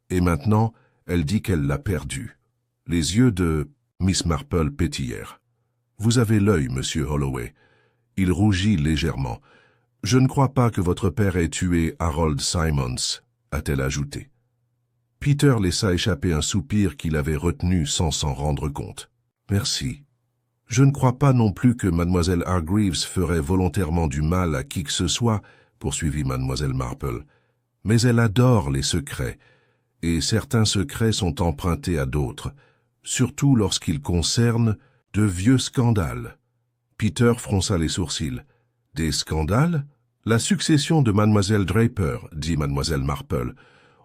Et maintenant, elle dit qu'elle l'a perdue. Les yeux de Miss Marple pétillèrent. « Vous avez l'œil, monsieur Holloway. » Il rougit légèrement. « Je ne crois pas que votre père ait tué Harold Simons, a-t-elle ajouté. Peter laissa échapper un soupir qu'il avait retenu sans s'en rendre compte. « Merci. Je ne crois pas non plus que mademoiselle Hargreaves ferait volontairement du mal à qui que ce soit, poursuivit mademoiselle Marple. Mais elle adore les secrets, et certains secrets sont empruntés à d'autres, surtout lorsqu'ils concernent de vieux scandales. » Peter fronça les sourcils. « Des scandales? La succession de mademoiselle Draper, dit mademoiselle Marple.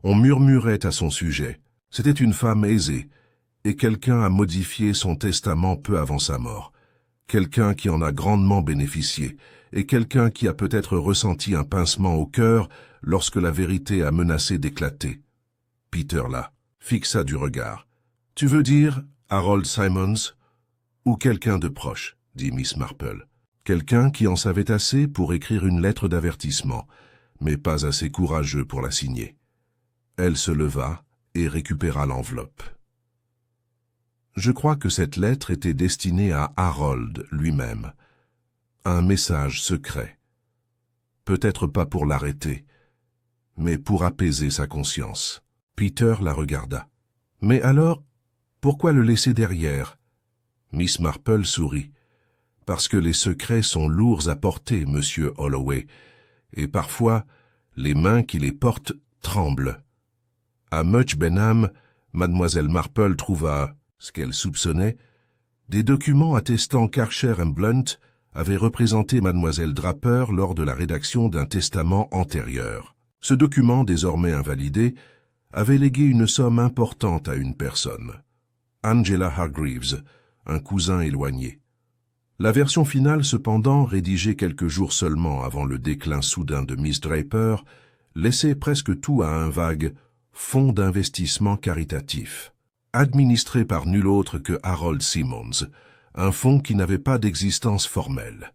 On murmurait à son sujet. C'était une femme aisée, et quelqu'un a modifié son testament peu avant sa mort. Quelqu'un qui en a grandement bénéficié, et quelqu'un qui a peut-être ressenti un pincement au cœur lorsque la vérité a menacé d'éclater. » Peter là fixa du regard. « Tu veux dire Harold Simons? Ou quelqu'un de proche, dit Miss Marple. Quelqu'un qui en savait assez pour écrire une lettre d'avertissement, mais pas assez courageux pour la signer. » Elle se leva et récupéra l'enveloppe. Je crois que cette lettre était destinée à Harold lui-même. Un message secret. Peut-être pas pour l'arrêter, mais pour apaiser sa conscience. Peter la regarda. « Mais alors, pourquoi le laisser derrière ?» Miss Marple sourit. « Parce que les secrets sont lourds à porter, monsieur Holloway, et parfois, les mains qui les portent tremblent. » À Much Benham, mademoiselle Marple trouva, ce qu'elle soupçonnait, des documents attestant qu'Archer & Blunt avait représenté mademoiselle Draper lors de la rédaction d'un testament antérieur. Ce document, désormais invalidé, avait légué une somme importante à une personne, Angela Hargreaves, un cousin éloigné. La version finale, cependant, rédigée quelques jours seulement avant le déclin soudain de Miss Draper, laissait presque tout à un vague fonds d'investissement caritatif, administré par nul autre que Harold Simons, un fonds qui n'avait pas d'existence formelle.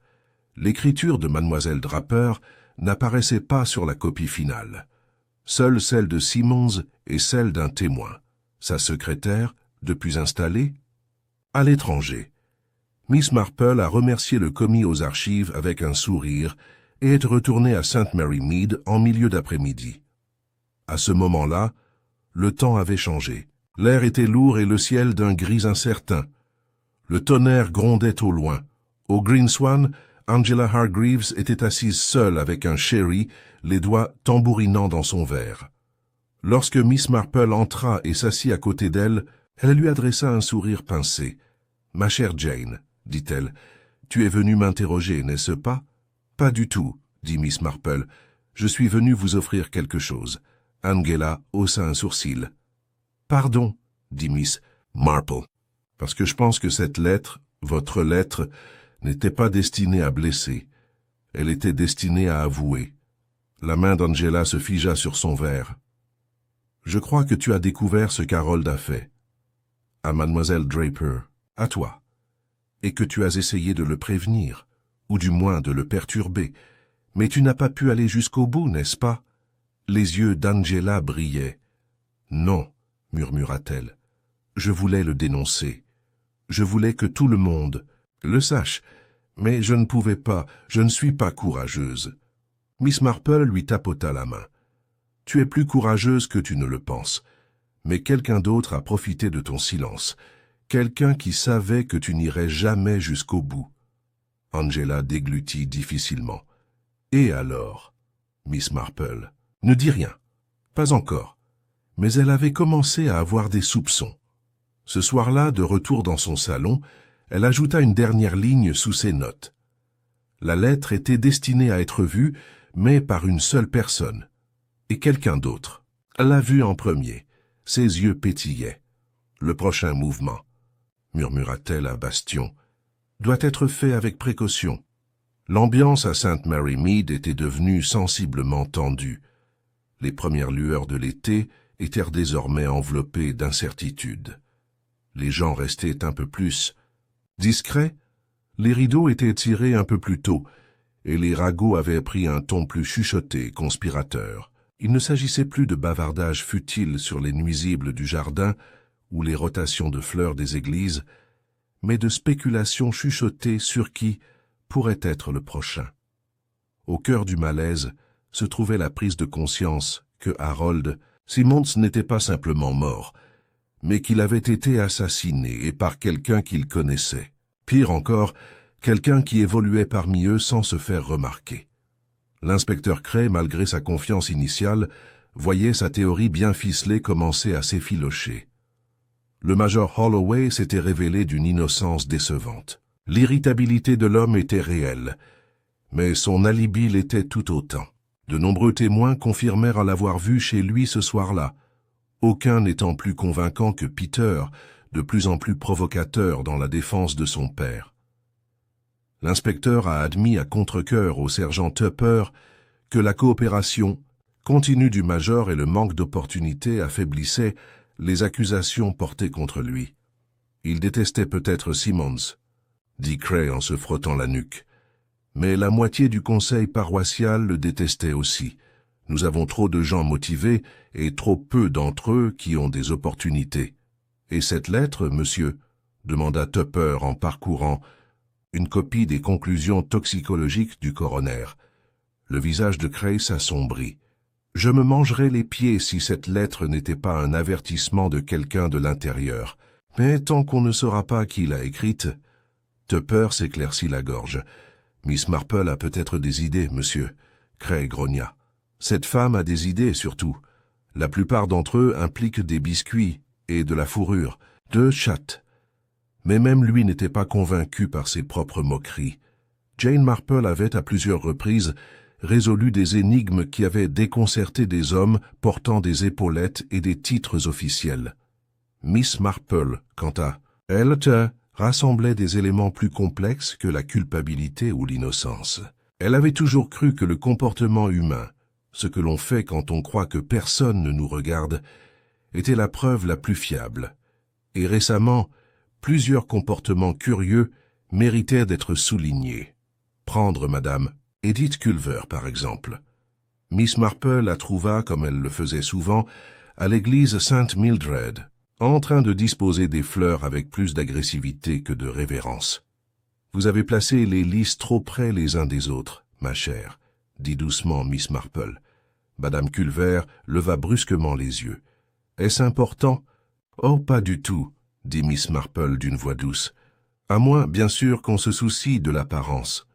L'écriture de mademoiselle Draper n'apparaissait pas sur la copie finale. Seule celle de Simons et celle d'un témoin, sa secrétaire, depuis installée, à l'étranger. Miss Marple a remercié le commis aux archives avec un sourire et est retournée à St. Mary Mead en milieu d'après-midi. À ce moment-là, le temps avait changé. L'air était lourd et le ciel d'un gris incertain. Le tonnerre grondait au loin, Au Green Swan, Angela Hargreaves était assise seule avec un sherry, les doigts tambourinant dans son verre. Lorsque Miss Marple entra et s'assit à côté d'elle, elle lui adressa un sourire pincé. « Ma chère Jane, dit-elle, tu es venue m'interroger, n'est-ce pas? »« Pas du tout, dit Miss Marple. Je suis venue vous offrir quelque chose. » Angela haussa un sourcil. « Pardon, dit Miss Marple, parce que je pense que cette lettre, votre lettre, n'était pas destinée à blesser. Elle était destinée à avouer. » La main d'Angela se figea sur son verre. « Je crois que tu as découvert ce qu'Harold a fait. À Mademoiselle Draper, à toi. Et que tu as essayé de le prévenir, ou du moins de le perturber. Mais tu n'as pas pu aller jusqu'au bout, n'est-ce pas ?» Les yeux d'Angela brillaient. « Non, murmura-t-elle. Je voulais le dénoncer. Je voulais que tout le monde le sache. Mais je ne pouvais pas, je ne suis pas courageuse. » Miss Marple lui tapota la main. « Tu es plus courageuse que tu ne le penses. Mais quelqu'un d'autre a profité de ton silence. Quelqu'un qui savait que tu n'irais jamais jusqu'au bout. » Angela déglutit difficilement. « Et alors, Miss Marple, ne dis rien. Pas encore. » Mais elle avait commencé à avoir des soupçons. Ce soir-là, de retour dans son salon, elle ajouta une dernière ligne sous ses notes. La lettre était destinée à être vue, mais par une seule personne. Et quelqu'un d'autre. L'a vue en premier. Ses yeux pétillaient. « Le prochain mouvement, murmura-t-elle à Bastion, doit être fait avec précaution. » L'ambiance à St. Mary Mead était devenue sensiblement tendue. Les premières lueurs de l'été étaient désormais enveloppées d'incertitude. Les gens restaient un peu plus discrets. Les rideaux étaient tirés un peu plus tôt, et les ragots avaient pris un ton plus chuchoté et conspirateur. Il ne s'agissait plus de bavardages futiles sur les nuisibles du jardin ou les rotations de fleurs des églises, mais de spéculations chuchotées sur qui pourrait être le prochain. Au cœur du malaise se trouvait la prise de conscience que Harold Simmons n'était pas simplement mort, mais qu'il avait été assassiné et par quelqu'un qu'il connaissait. Pire encore, quelqu'un qui évoluait parmi eux sans se faire remarquer. L'inspecteur Cray, malgré sa confiance initiale, voyait sa théorie bien ficelée commencer à s'effilocher. Le major Holloway s'était révélé d'une innocence décevante. L'irritabilité de l'homme était réelle, mais son alibi l'était tout autant. De nombreux témoins confirmèrent l'avoir vu chez lui ce soir-là, aucun n'étant plus convaincant que Peter, de plus en plus provocateur dans la défense de son père. L'inspecteur a admis à contre-cœur au sergent Tupper que la coopération continue du major et le manque d'opportunités affaiblissaient les accusations portées contre lui. Il détestait peut-être Simmons, dit Cray en se frottant la nuque. Mais la moitié du conseil paroissial le détestait aussi. Nous avons trop de gens motivés et trop peu d'entre eux qui ont des opportunités. Et cette lettre, monsieur, demanda Tupper en parcourant une copie des conclusions toxicologiques du coroner. Le visage de Cray s'assombrit. Je me mangerais les pieds si cette lettre n'était pas un avertissement de quelqu'un de l'intérieur. Mais tant qu'on ne saura pas qui l'a écrite... Tupper s'éclaircit la gorge. Miss Marple a peut-être des idées, monsieur. Cray grogna. Cette femme a des idées, surtout. La plupart d'entre eux impliquent des biscuits et de la fourrure, de chatte. Mais même lui n'était pas convaincu par ses propres moqueries. Jane Marple avait à plusieurs reprises résolu des énigmes qui avaient déconcerté des hommes portant des épaulettes et des titres officiels. Miss Marple, quant à elle, rassemblait des éléments plus complexes que la culpabilité ou l'innocence. Elle avait toujours cru que le comportement humain, ce que l'on fait quand on croit que personne ne nous regarde, était la preuve la plus fiable. Et récemment, plusieurs comportements curieux méritaient d'être soulignés. Prendre Madame Edith Culver, par exemple. Miss Marple la trouva, comme elle le faisait souvent, à l'église Sainte Mildred, en train de disposer des fleurs avec plus d'agressivité que de révérence. « Vous avez placé les lys trop près les uns des autres, ma chère, » dit doucement Miss Marple. Madame Culver leva brusquement les yeux. « Est-ce important ?»« Oh, pas du tout, » dit Miss Marple d'une voix douce. « À moins, bien sûr, qu'on se soucie de l'apparence.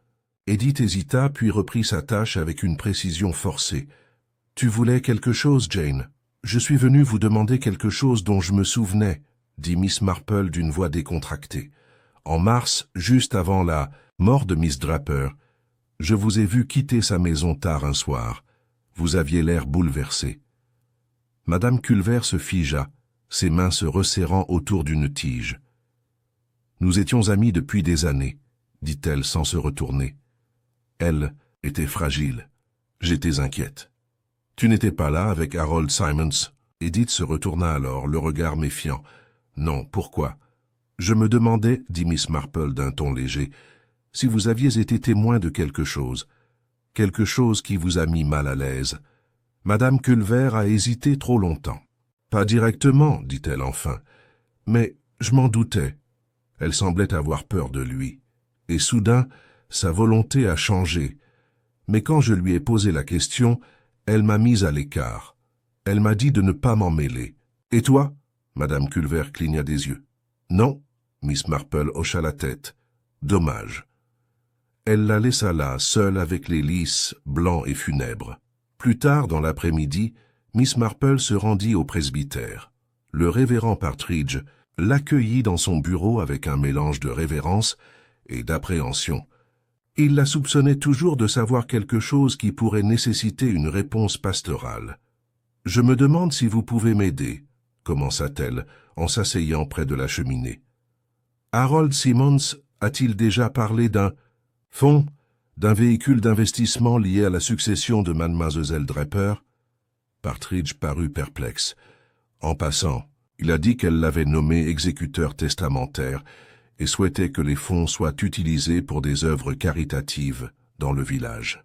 Edith hésita, puis reprit sa tâche avec une précision forcée. « Tu voulais quelque chose, Jane? Je suis venu vous demander quelque chose dont je me souvenais, » dit Miss Marple d'une voix décontractée. « En mars, juste avant la mort de Miss Draper, je vous ai vu quitter sa maison tard un soir. Vous aviez l'air bouleversé. » Madame Culver se figea, ses mains se resserrant autour d'une tige. « Nous étions amis depuis des années, » dit-elle sans se retourner. Elle était fragile. J'étais inquiète. « Tu n'étais pas là avec Harold Simons ?» Edith se retourna alors, le regard méfiant. « Non, pourquoi ?»« Je me demandais, » dit Miss Marple d'un ton léger, « si vous aviez été témoin de quelque chose qui vous a mis mal à l'aise. » Madame Culver a hésité trop longtemps. « Pas directement, » dit-elle enfin, « mais je m'en doutais. » Elle semblait avoir peur de lui. Et soudain, sa volonté a changé. Mais quand je lui ai posé la question, elle m'a mise à l'écart. Elle m'a dit de ne pas m'en mêler. « Et toi ?» Madame Culver cligna des yeux. « Non ?» Miss Marple hocha la tête. « Dommage. » Elle la laissa là, seule avec les lys, blancs et funèbres. Plus tard, dans l'après-midi, Miss Marple se rendit au presbytère. Le révérend Partridge l'accueillit dans son bureau avec un mélange de révérence et d'appréhension. Il la soupçonnait toujours de savoir quelque chose qui pourrait nécessiter une réponse pastorale. « Je me demande si vous pouvez m'aider, » commença-t-elle en s'asseyant près de la cheminée. « Harold Simons a-t-il déjà parlé d'un fonds, d'un véhicule d'investissement lié à la succession de Mademoiselle Draper ?» Partridge parut perplexe. En passant, il a dit qu'elle l'avait nommé exécuteur testamentaire et souhaitait que les fonds soient utilisés pour des œuvres caritatives dans le village.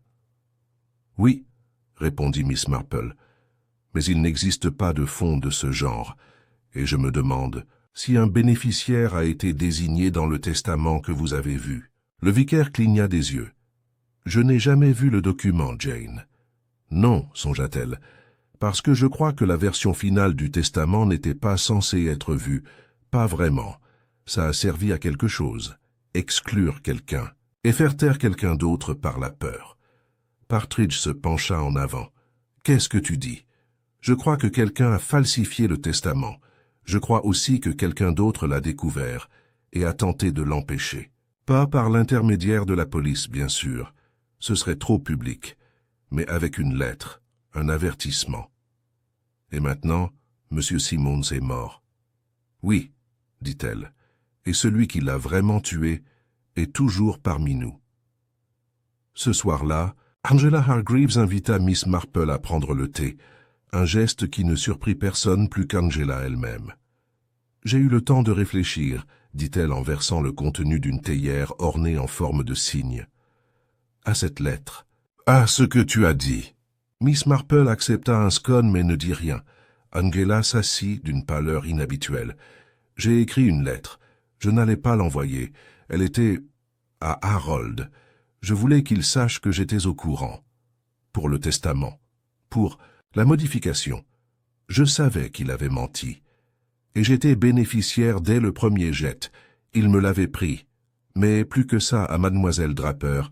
« Oui, » répondit Miss Marple, « mais il n'existe pas de fonds de ce genre, et je me demande si un bénéficiaire a été désigné dans le testament que vous avez vu. » Le vicaire cligna des yeux. « Je n'ai jamais vu le document, Jane. »« Non, songea-t-elle, parce que je crois que la version finale du testament n'était pas censée être vue. Pas vraiment. Ça a servi à quelque chose. Exclure quelqu'un et faire taire quelqu'un d'autre par la peur. » Partridge se pencha en avant. « Qu'est-ce que tu dis? Je crois que quelqu'un a falsifié le testament. Je crois aussi que quelqu'un d'autre l'a découvert et a tenté de l'empêcher. Pas par l'intermédiaire de la police, bien sûr. Ce serait trop public. Mais avec une lettre, un avertissement. Et maintenant, M. Simons est mort. »« Oui, » dit-elle, « et celui qui l'a vraiment tué est toujours parmi nous. » Ce soir-là, Angela Hargreaves invita Miss Marple à prendre le thé, un geste qui ne surprit personne plus qu'Angela elle-même. « J'ai eu le temps de réfléchir, » dit-elle en versant le contenu d'une théière ornée en forme de cygne. « À cette lettre. »« À ce que tu as dit. » Miss Marple accepta un scone mais ne dit rien. Angela s'assit d'une pâleur inhabituelle. « J'ai écrit une lettre. Je n'allais pas l'envoyer. Elle était à Harold. Je voulais qu'il sache que j'étais au courant. Pour le testament. Pour la modification. Je savais qu'il avait menti. Et j'étais bénéficiaire dès le premier jet. Il me l'avait pris. Mais plus que ça à Mademoiselle Draper.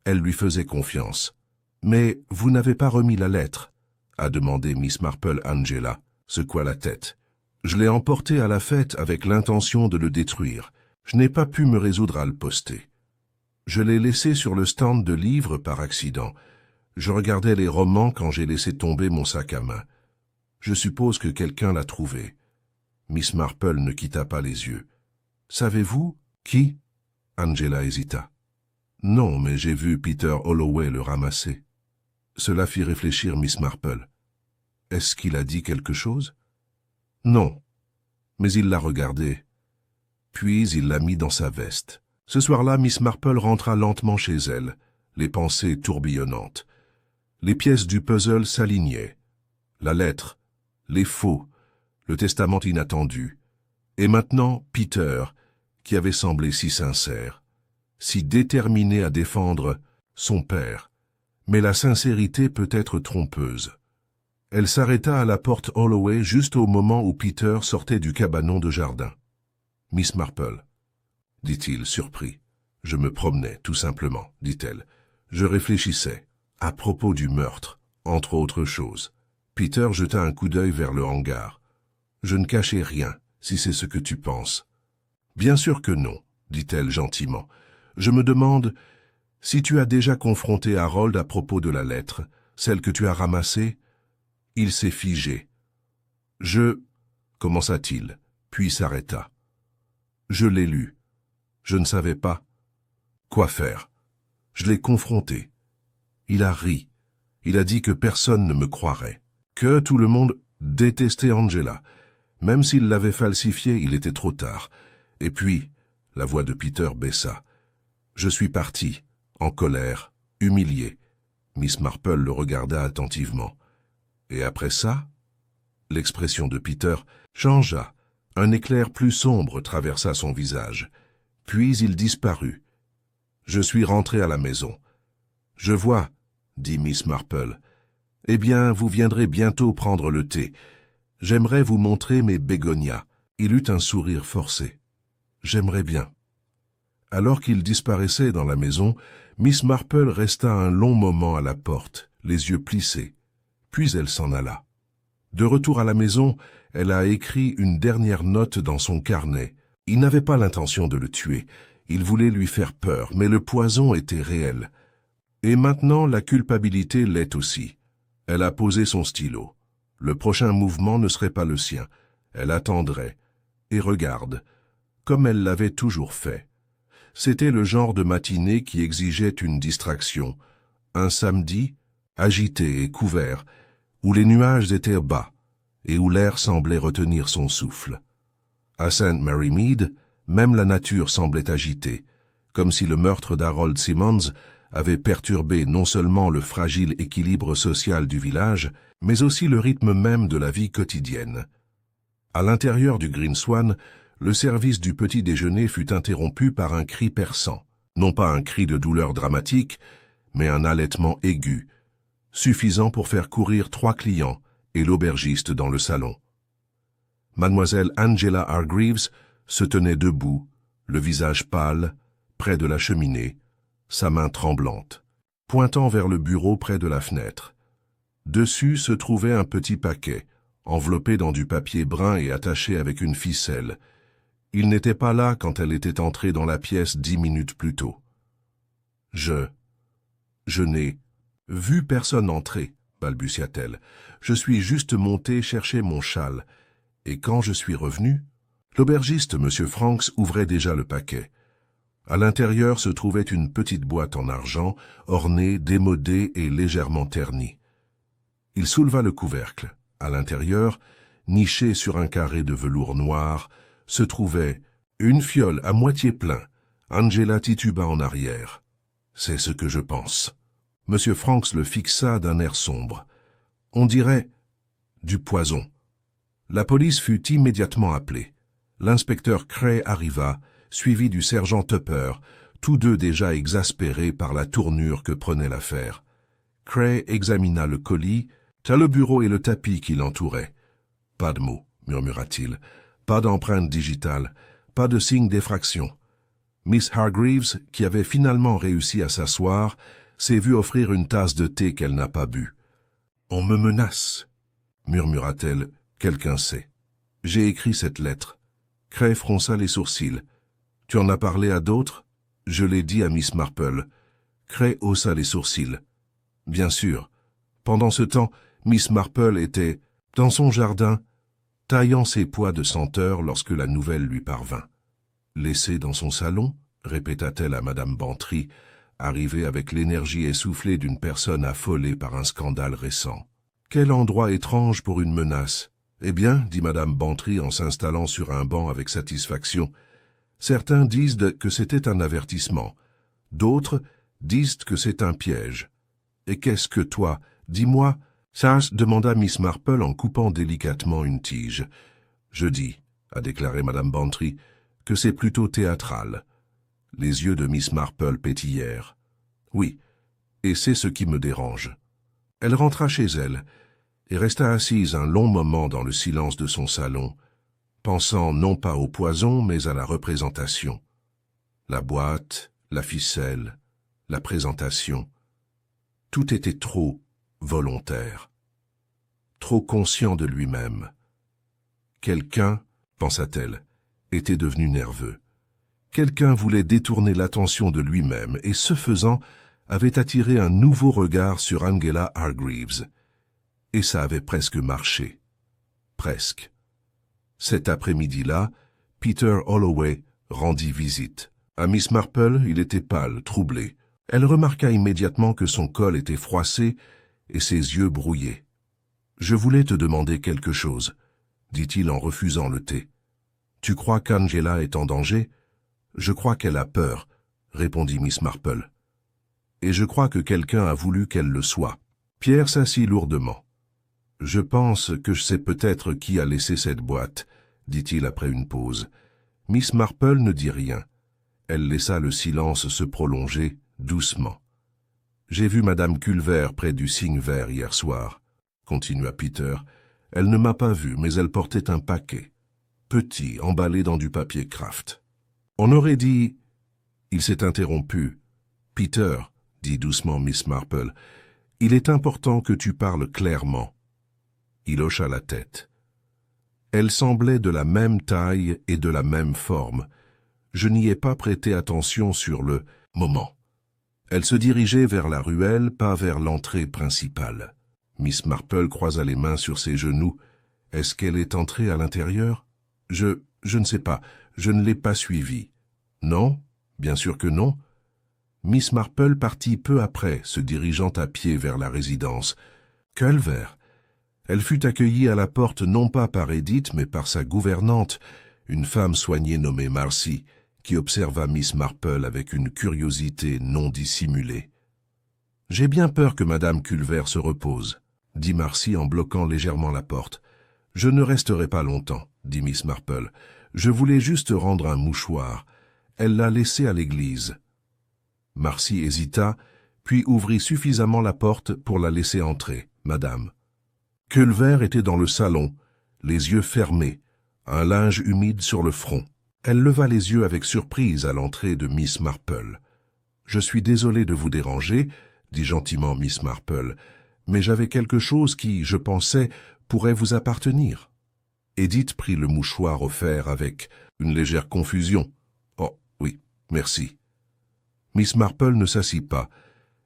Elle lui faisait confiance. « Mais vous n'avez pas remis la lettre ?» a demandé Miss Marple. Angela secoua la tête. « Je l'ai emporté à la fête avec l'intention de le détruire. Je n'ai pas pu me résoudre à le poster. Je l'ai laissé sur le stand de livres par accident. Je regardais les romans quand j'ai laissé tomber mon sac à main. Je suppose que quelqu'un l'a trouvé. » Miss Marple ne quitta pas les yeux. « Savez-vous qui ?» Angela hésita. « Non, mais j'ai vu Peter Holloway le ramasser. » Cela fit réfléchir Miss Marple. « Est-ce qu'il a dit quelque chose ?»« Non, mais il l'a regardé. Puis il l'a mis dans sa veste. » Ce soir-là, Miss Marple rentra lentement chez elle, les pensées tourbillonnantes. Les pièces du puzzle s'alignaient. La lettre, les faux, le testament inattendu. Et maintenant, Peter, qui avait semblé si sincère, si déterminé à défendre son père. Mais la sincérité peut être trompeuse. Elle s'arrêta à la porte Holloway juste au moment où Peter sortait du cabanon de jardin. Miss Marple. « dit-il, surpris. Je me promenais, tout simplement, dit-elle. Je réfléchissais, à propos du meurtre, entre autres choses. Peter jeta un coup d'œil vers le hangar. Je ne cachais rien, si c'est ce que tu penses. Bien sûr que non, dit-elle gentiment. Je me demande si tu as déjà confronté Harold à propos de la lettre, celle que tu as ramassée. Il s'est figé. Commença-t-il, puis s'arrêta. Je l'ai lu. Je ne savais pas quoi faire. Je l'ai confronté. Il a ri. Il a dit que personne ne me croirait, que tout le monde détestait Angela. Même s'il l'avait falsifié, il était trop tard. Et puis, la voix de Peter baissa. Je suis parti, en colère, humilié. Miss Marple le regarda attentivement. Et après ça? L'expression de Peter changea. Un éclair plus sombre traversa son visage. Puis il disparut. Je suis rentré à la maison. Je vois, dit Miss Marple. Eh bien, vous viendrez bientôt prendre le thé. J'aimerais vous montrer mes bégonias. Il eut un sourire forcé. J'aimerais bien. Alors qu'il disparaissait dans la maison, Miss Marple resta un long moment à la porte, les yeux plissés. Puis elle s'en alla. De retour à la maison, elle a écrit une dernière note dans son carnet. Il n'avait pas l'intention de le tuer. Il voulait lui faire peur, mais le poison était réel. Et maintenant, la culpabilité l'est aussi. Elle a posé son stylo. Le prochain mouvement ne serait pas le sien. Elle attendrait. Et regarde, comme elle l'avait toujours fait. C'était le genre de matinée qui exigeait une distraction. Un samedi, agité et couvert, où les nuages étaient bas et où l'air semblait retenir son souffle. À St. Mary Mead, même la nature semblait agitée, comme si le meurtre d'Harold Simmons avait perturbé non seulement le fragile équilibre social du village, mais aussi le rythme même de la vie quotidienne. À l'intérieur du Green Swan, le service du petit déjeuner fut interrompu par un cri perçant, non pas un cri de douleur dramatique, mais un halètement aigu, suffisant pour faire courir 3 clients et l'aubergiste dans le salon. Mademoiselle Angela Hargreaves se tenait debout, le visage pâle, près de la cheminée, sa main tremblante, pointant vers le bureau près de la fenêtre. Dessus se trouvait un petit paquet, enveloppé dans du papier brun et attaché avec une ficelle. Il n'était pas là quand elle était entrée dans la pièce 10 minutes plus tôt. Je n'ai vu personne entrer, balbutia-t-elle. Je suis juste montée chercher mon châle. Et quand je suis revenu, l'aubergiste, M. Franks, ouvrait déjà le paquet. À l'intérieur se trouvait une petite boîte en argent, ornée, démodée et légèrement ternie. Il souleva le couvercle. À l'intérieur, niché sur un carré de velours noir, se trouvait une fiole à moitié plein. Angela tituba en arrière. C'est ce que je pense. M. Franks le fixa d'un air sombre. On dirait du poison. La police fut immédiatement appelée. L'inspecteur Cray arriva, suivi du sergent Tupper, tous deux déjà exaspérés par la tournure que prenait l'affaire. Cray examina le colis, le bureau et le tapis qui l'entouraient. « Pas de mots, murmura-t-il. Pas d'empreinte digitale, pas de signe d'effraction. » Miss Hargreaves, qui avait finalement réussi à s'asseoir, s'est vue offrir une tasse de thé qu'elle n'a pas bu. « On me menace, murmura-t-elle. Quelqu'un sait. J'ai écrit cette lettre. » Cray fronça les sourcils. « Tu en as parlé à d'autres ?» ?»« Je l'ai dit à Miss Marple. » Cray haussa les sourcils. « Bien sûr. Pendant ce temps, Miss Marple était dans son jardin, taillant ses pois de senteur lorsque la nouvelle lui parvint. « Laissée dans son salon ?» répéta-t-elle à Madame Bantry, arrivée avec l'énergie essoufflée d'une personne affolée par un scandale récent. « Quel endroit étrange pour une menace !»« Eh bien, dit Madame Bantry en s'installant sur un banc avec satisfaction, certains disent que c'était un avertissement, d'autres disent que c'est un piège. Et qu'est-ce que toi, dis-moi, ça demanda Miss Marple en coupant délicatement une tige. Je dis, a déclaré Madame Bantry, que c'est plutôt théâtral. Les yeux de Miss Marple pétillèrent. Oui, et c'est ce qui me dérange. Elle rentra chez elle et resta assise un long moment dans le silence de son salon, pensant non pas au poison mais à la représentation. La boîte, la ficelle, la présentation. Tout était trop volontaire, trop conscient de lui-même. Quelqu'un, pensa-t-elle, était devenu nerveux. Quelqu'un voulait détourner l'attention de lui-même et, ce faisant, avait attiré un nouveau regard sur Angela Hargreaves. Et ça avait presque marché. Presque. Cet après-midi-là, Peter Holloway rendit visite. À Miss Marple, il était pâle, troublé. Elle remarqua immédiatement que son col était froissé et ses yeux brouillés. « Je voulais te demander quelque chose », dit-il en refusant le thé. « Tu crois qu'Angela est en danger ?»« Je crois qu'elle a peur, » répondit Miss Marple. « Et je crois que quelqu'un a voulu qu'elle le soit. » Pierre s'assit lourdement. « Je pense que je sais peut-être qui a laissé cette boîte, » dit-il après une pause. Miss Marple ne dit rien. Elle laissa le silence se prolonger doucement. « J'ai vu Madame Culver près du cygne vert hier soir, » continua Peter. « Elle ne m'a pas vu, mais elle portait un paquet, petit, emballé dans du papier Kraft. On aurait dit... » Il s'est interrompu. « Peter, » dit doucement Miss Marple, « il est important que tu parles clairement. » Il hocha la tête. Elle semblait de la même taille et de la même forme. Je n'y ai pas prêté attention sur le moment. Elle se dirigeait vers la ruelle, pas vers l'entrée principale. Miss Marple croisa les mains sur ses genoux. Est-ce qu'elle est entrée à l'intérieur? Je ne sais pas, je ne l'ai pas suivie. Non, bien sûr que non. Miss Marple partit peu après, se dirigeant à pied vers la résidence. Culver. Elle fut accueillie à la porte non pas par Edith, mais par sa gouvernante, une femme soignée nommée Marcy, qui observa Miss Marple avec une curiosité non dissimulée. « J'ai bien peur que Madame Culver se repose, » dit Marcy en bloquant légèrement la porte. « Je ne resterai pas longtemps, » dit Miss Marple. « Je voulais juste rendre un mouchoir. Elle l'a laissé à l'église. » Marcy hésita, puis ouvrit suffisamment la porte pour la laisser entrer. « Madame. » Culver était dans le salon, les yeux fermés, un linge humide sur le front. Elle leva les yeux avec surprise à l'entrée de Miss Marple. « Je suis désolée de vous déranger, » dit gentiment Miss Marple, « mais j'avais quelque chose qui, je pensais, pourrait vous appartenir. » Edith prit le mouchoir offert avec une légère confusion. « Oh, oui, merci. » Miss Marple ne s'assit pas.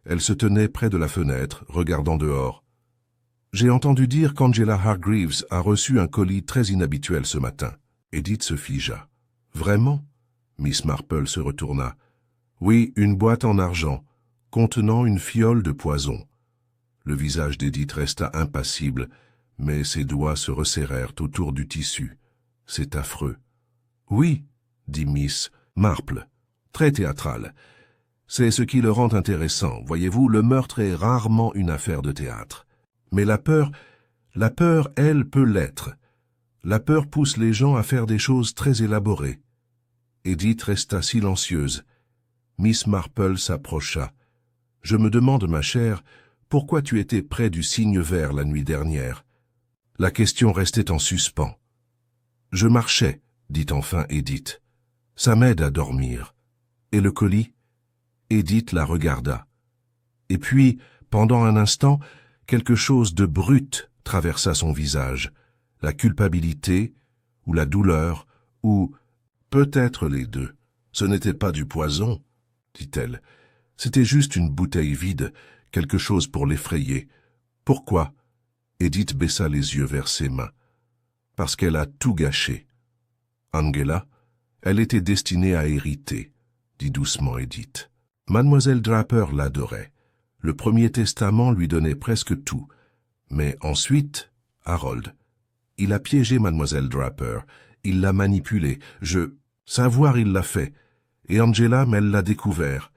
Elle se tenait près de la fenêtre, regardant dehors. « J'ai entendu dire qu'Angela Hargreaves a reçu un colis très inhabituel ce matin. » Edith se figea. « Vraiment ?» Miss Marple se retourna. « Oui, une boîte en argent, contenant une fiole de poison. » Le visage d'Edith resta impassible, mais ses doigts se resserrèrent autour du tissu. « C'est affreux. »« Oui, » dit Miss Marple, très théâtrale. « C'est ce qui le rend intéressant. Voyez-vous, le meurtre est rarement une affaire de théâtre. Mais la peur, elle, peut l'être. La peur pousse les gens à faire des choses très élaborées. » Edith resta silencieuse. Miss Marple s'approcha. « Je me demande, ma chère, pourquoi tu étais près du cygne vert la nuit dernière. » La question restait en suspens. « Je marchais, » dit enfin Edith. « Ça m'aide à dormir. » « Et le colis ?» Edith la regarda. Et puis, pendant un instant, quelque chose de brut traversa son visage. La culpabilité, ou la douleur, ou peut-être les deux. « Ce n'était pas du poison, » dit-elle. « C'était juste une bouteille vide, quelque chose pour l'effrayer. »« Pourquoi ?» Edith baissa les yeux vers ses mains. « Parce qu'elle a tout gâché. » Angela, elle était destinée à hériter, dit doucement Edith. Mademoiselle Draper l'adorait. Le premier testament lui donnait presque tout. Mais ensuite, Harold. Il a piégé Mademoiselle Draper. Il l'a manipulée. Savoir, il l'a fait. Et Angela, elle l'a découvert.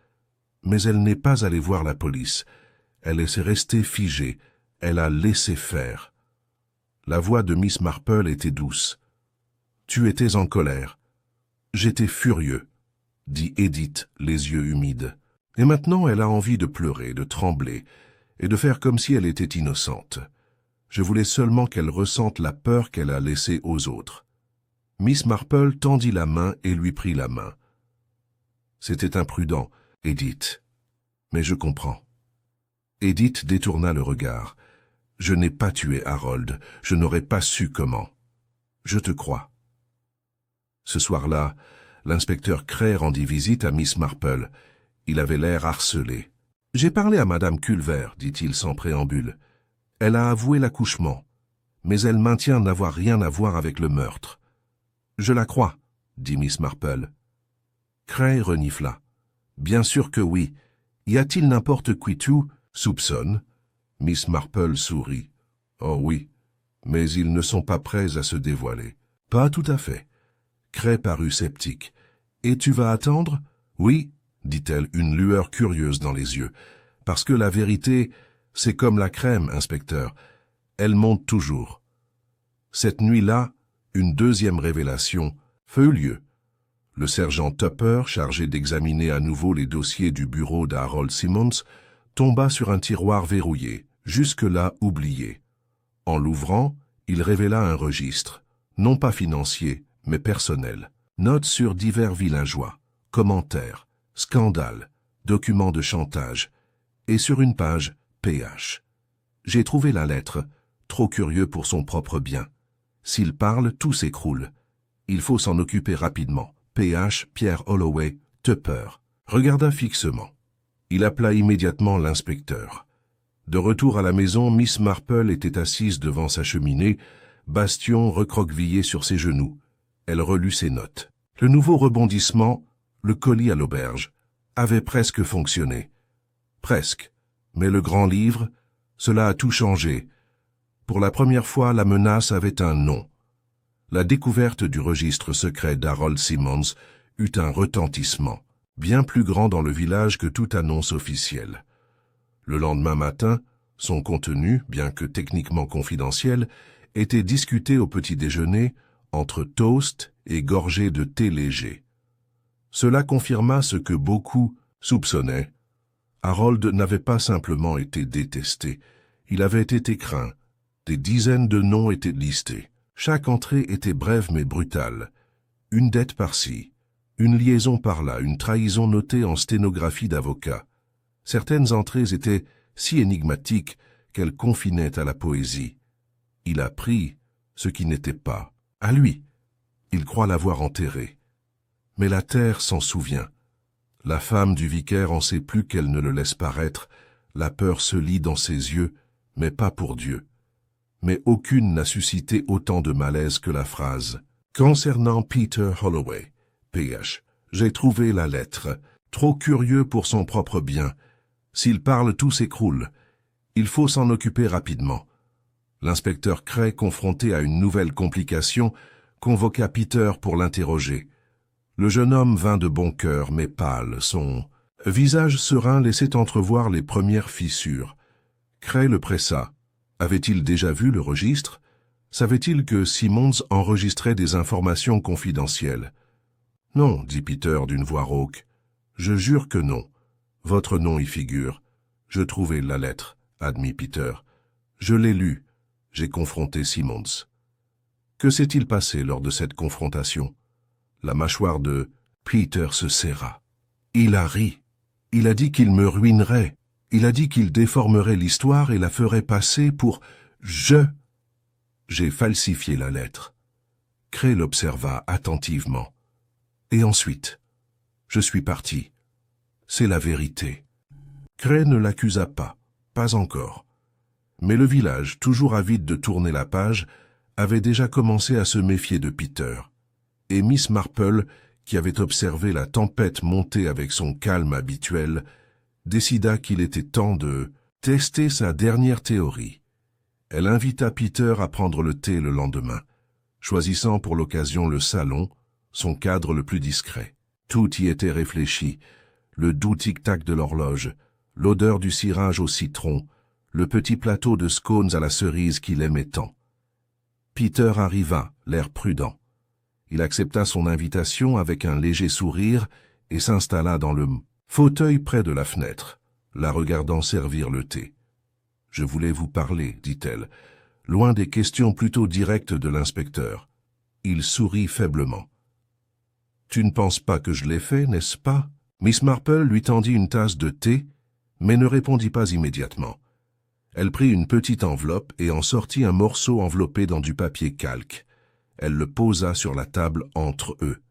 Mais elle n'est pas allée voir la police. Elle est restée figée. Elle a laissé faire. La voix de Miss Marple était douce. « Tu étais en colère. »« J'étais furieux, » dit Edith, les yeux humides. Et maintenant elle a envie de pleurer, de trembler, et de faire comme si elle était innocente. Je voulais seulement qu'elle ressente la peur qu'elle a laissée aux autres. Miss Marple tendit la main et lui prit la main. « C'était imprudent, Edith. Mais je comprends. Edith détourna le regard. Je n'ai pas tué Harold, je n'aurais pas su comment. Je te crois. Ce soir-là, l'inspecteur Cray rendit visite à Miss Marple. Il avait l'air harcelé. « J'ai parlé à Madame Culver, dit-il sans préambule. Elle a avoué l'accouchement, mais elle maintient n'avoir rien à voir avec le meurtre. »« Je la crois, » dit Miss Marple. Cray renifla. « Bien sûr que oui. Y a-t-il n'importe qui tout soupçonne ?» Miss Marple sourit. « Oh oui, mais ils ne sont pas prêts à se dévoiler. »« Pas tout à fait. » Cray parut sceptique. « Et tu vas attendre ?»« Oui, » dit-elle, une lueur curieuse dans les yeux. « Parce que la vérité, c'est comme la crème, inspecteur. Elle monte toujours. » Cette nuit-là, une deuxième révélation eut lieu. Le sergent Tupper, chargé d'examiner à nouveau les dossiers du bureau d'Harold Simmons, tomba sur un tiroir verrouillé, jusque-là oublié. En l'ouvrant, il révéla un registre, non pas financier, mais personnel. Notes sur divers villageois, commentaires, scandales, documents de chantage, et sur une page, PH. J'ai trouvé la lettre, trop curieux pour son propre bien. S'il parle, tout s'écroule. Il faut s'en occuper rapidement. PH, Pierre Holloway, Tupper. Regarda fixement. Il appela immédiatement l'inspecteur. De retour à la maison, Miss Marple était assise devant sa cheminée, Bastion recroquevillé sur ses genoux. Elle relut ses notes. Le nouveau rebondissement, le colis à l'auberge, avait presque fonctionné. Presque. Mais le grand livre, cela a tout changé. Pour la première fois, la menace avait un nom. La découverte du registre secret d'Harold Simmons eut un retentissement, bien plus grand dans le village que toute annonce officielle. Le lendemain matin, son contenu, bien que techniquement confidentiel, était discuté au petit déjeuner entre toast et gorgée de thé léger. Cela confirma ce que beaucoup soupçonnaient. Harold n'avait pas simplement été détesté, il avait été craint. Des dizaines de noms étaient listés. Chaque entrée était brève mais brutale. Une dette par-ci, une liaison par-là, une trahison notée en sténographie d'avocat. Certaines entrées étaient si énigmatiques qu'elles confinaient à la poésie. Il a pris ce qui n'était pas. À lui. Il croit l'avoir enterré. Mais la terre s'en souvient. La femme du vicaire en sait plus qu'elle ne le laisse paraître. La peur se lit dans ses yeux, mais pas pour Dieu. Mais aucune n'a suscité autant de malaise que la phrase « Concernant Peter Holloway, PH, j'ai trouvé la lettre, trop curieux pour son propre bien. S'il parle, tout s'écroule. Il faut s'en occuper rapidement. » L'inspecteur Cray, confronté à une nouvelle complication, convoqua Peter pour l'interroger. Le jeune homme vint de bon cœur, mais pâle, son visage serein laissait entrevoir les premières fissures. Cray le pressa. Avait-il déjà vu le registre? Savait-il que Simmons enregistrait des informations confidentielles? « Non, » dit Peter d'une voix rauque. « Je jure que non. Votre nom y figure. Je trouvais la lettre, » admit Peter. « Je l'ai lue. J'ai confronté Simmons. » Que s'est-il passé lors de cette confrontation? La mâchoire de Peter se serra. Il a ri. Il a dit qu'il me ruinerait. Il a dit qu'il déformerait l'histoire et la ferait passer pour « je ». J'ai falsifié la lettre. Cray l'observa attentivement. Et ensuite, je suis parti. C'est la vérité. Cray ne l'accusa pas encore. Mais le village, toujours avide de tourner la page, avait déjà commencé à se méfier de Peter. Et Miss Marple, qui avait observé la tempête monter avec son calme habituel, décida qu'il était temps de tester sa dernière théorie. Elle invita Peter à prendre le thé le lendemain, choisissant pour l'occasion le salon, son cadre le plus discret. Tout y était réfléchi, le doux tic-tac de l'horloge, l'odeur du cirage au citron, le petit plateau de scones à la cerise qu'il aimait tant. Peter arriva, l'air prudent. Il accepta son invitation avec un léger sourire et s'installa dans le fauteuil près de la fenêtre, la regardant servir le thé. « Je voulais vous parler, » dit-elle, loin des questions plutôt directes de l'inspecteur. Il sourit faiblement. « Tu ne penses pas que je l'ai fait, n'est-ce pas ?» Miss Marple lui tendit une tasse de thé, mais ne répondit pas immédiatement. Elle prit une petite enveloppe et en sortit un morceau enveloppé dans du papier calque. Elle le posa sur la table entre eux.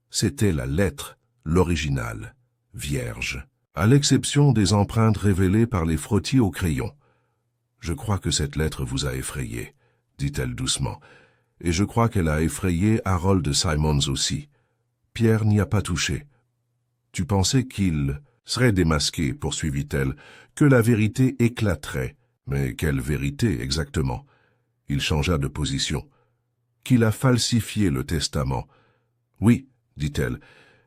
C'était la lettre, l'original, vierge, à l'exception des empreintes révélées par les frottis au crayon. « Je crois que cette lettre vous a effrayé, » dit-elle doucement, « et je crois qu'elle a effrayé Harold Simons aussi. Pierre n'y a pas touché. Tu pensais qu'il serait démasqué, poursuivit-elle, que la vérité éclaterait. Mais quelle vérité exactement? Il changea de position. Qu'il a falsifié le testament. Oui, dit-elle,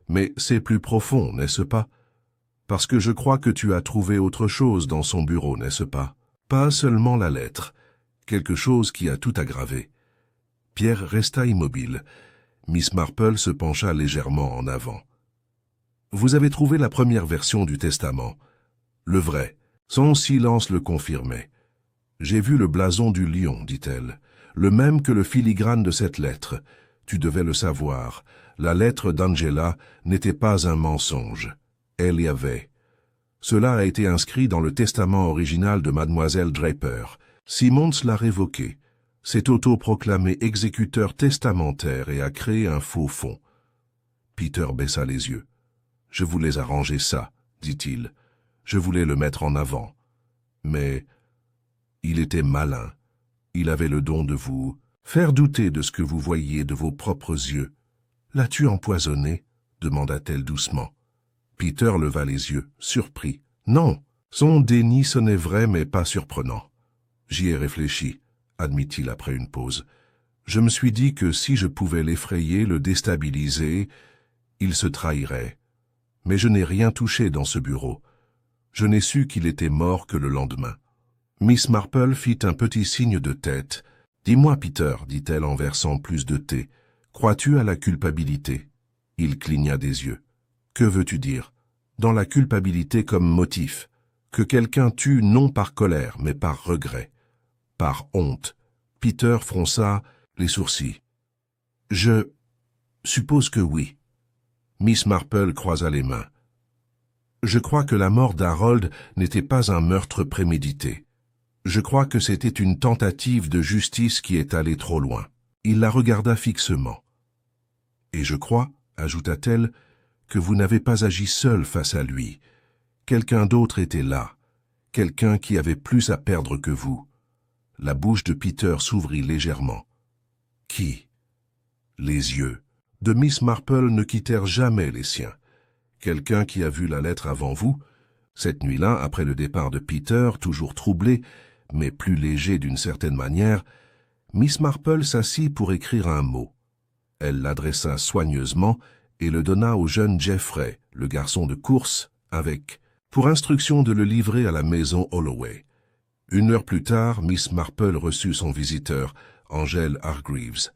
mais c'est plus profond, n'est-ce pas? Parce que je crois que tu as trouvé autre chose dans son bureau, n'est-ce pas? Pas seulement la lettre, quelque chose qui a tout aggravé. Pierre resta immobile. Miss Marple se pencha légèrement en avant. Vous avez trouvé la première version du testament, le vrai. Son silence le confirmait. J'ai vu le blason du lion, dit-elle, le même que le filigrane de cette lettre. Tu devais le savoir. La lettre d'Angela n'était pas un mensonge. Elle y avait. Cela a été inscrit dans le testament original de Mademoiselle Draper. Simmons l'a révoqué. S'est autoproclamé exécuteur testamentaire et a créé un faux fond. Peter baissa les yeux. « Je voulais arranger ça, dit-il. Je voulais le mettre en avant. Mais il était malin. Il avait le don de vous faire douter de ce que vous voyiez de vos propres yeux. L'as-tu empoisonné? Demanda-t-elle doucement. Peter leva les yeux, surpris. Non, son déni sonnait vrai mais pas surprenant. J'y ai réfléchi, admit-il après une pause. Je me suis dit que si je pouvais l'effrayer, le déstabiliser, il se trahirait. Mais je n'ai rien touché dans ce bureau. Je n'ai su qu'il était mort que le lendemain. Miss Marple fit un petit signe de tête. « Dis-moi, Peter, dit-elle en versant plus de thé, crois-tu à la culpabilité ?» Il cligna des yeux. « Que veux-tu dire? Dans la culpabilité comme motif, que quelqu'un tue non par colère, mais par regret, par honte. » Peter fronça les sourcils. « Je suppose que oui. » Miss Marple croisa les mains. « Je crois que la mort d'Harold n'était pas un meurtre prémédité. Je crois que c'était une tentative de justice qui est allée trop loin. » Il la regarda fixement. « Et je crois, ajouta-t-elle, que vous n'avez pas agi seul face à lui. Quelqu'un d'autre était là, quelqu'un qui avait plus à perdre que vous. » La bouche de Peter s'ouvrit légèrement. « Qui ?» Les yeux de Miss Marple ne quittèrent jamais les siens. Quelqu'un qui a vu la lettre avant vous, cette nuit-là, après le départ de Peter, toujours troublé, mais plus léger d'une certaine manière, Miss Marple s'assit pour écrire un mot. Elle l'adressa soigneusement et le donna au jeune Jeffrey, le garçon de course, avec pour instruction de le livrer à la maison Holloway. 1 heure plus tard, Miss Marple reçut son visiteur, Angèle Hargreaves.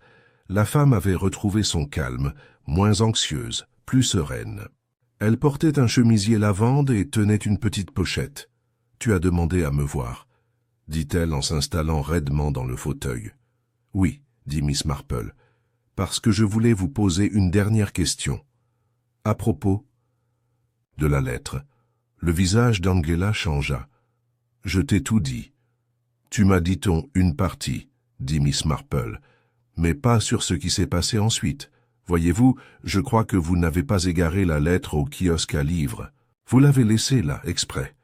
La femme avait retrouvé son calme, moins anxieuse, plus sereine. Elle portait un chemisier lavande et tenait une petite pochette. « Tu as demandé à me voir », dit-elle en s'installant raidement dans le fauteuil. « Oui, » dit Miss Marple, « parce que je voulais vous poser une dernière question. À propos de la lettre. » Le visage d'Angela changea. « Je t'ai tout dit. »« Tu m'as dit-on une partie, » dit Miss Marple, « mais pas sur ce qui s'est passé ensuite. Voyez-vous, je crois que vous n'avez pas égaré la lettre au kiosque à livres. Vous l'avez laissée là, exprès. »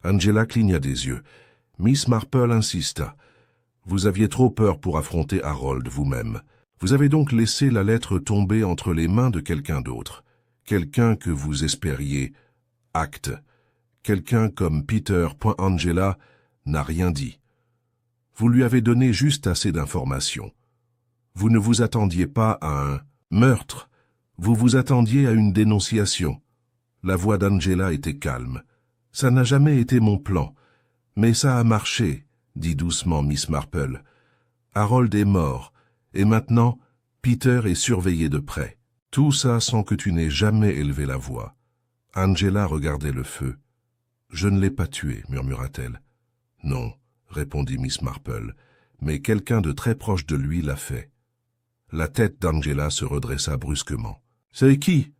Angela cligna des yeux. Miss Marple insista. « Vous aviez trop peur pour affronter Harold vous-même. Vous avez donc laissé la lettre tomber entre les mains de quelqu'un d'autre. Quelqu'un que vous espériez. Acte. Quelqu'un comme Peter. Angela n'a rien dit. Vous lui avez donné juste assez d'informations. Vous ne vous attendiez pas à un meurtre. Vous vous attendiez à une dénonciation. » La voix d'Angela était calme. « Ça n'a jamais été mon plan. Mais ça a marché, » dit doucement Miss Marple. « Harold est mort, et maintenant, Peter est surveillé de près. Tout ça sans que tu n'aies jamais élevé la voix. » Angela regardait le feu. « Je ne l'ai pas tué, » murmura-t-elle. « Non, » répondit Miss Marple, « mais quelqu'un de très proche de lui l'a fait. » La tête d'Angela se redressa brusquement. « C'est qui »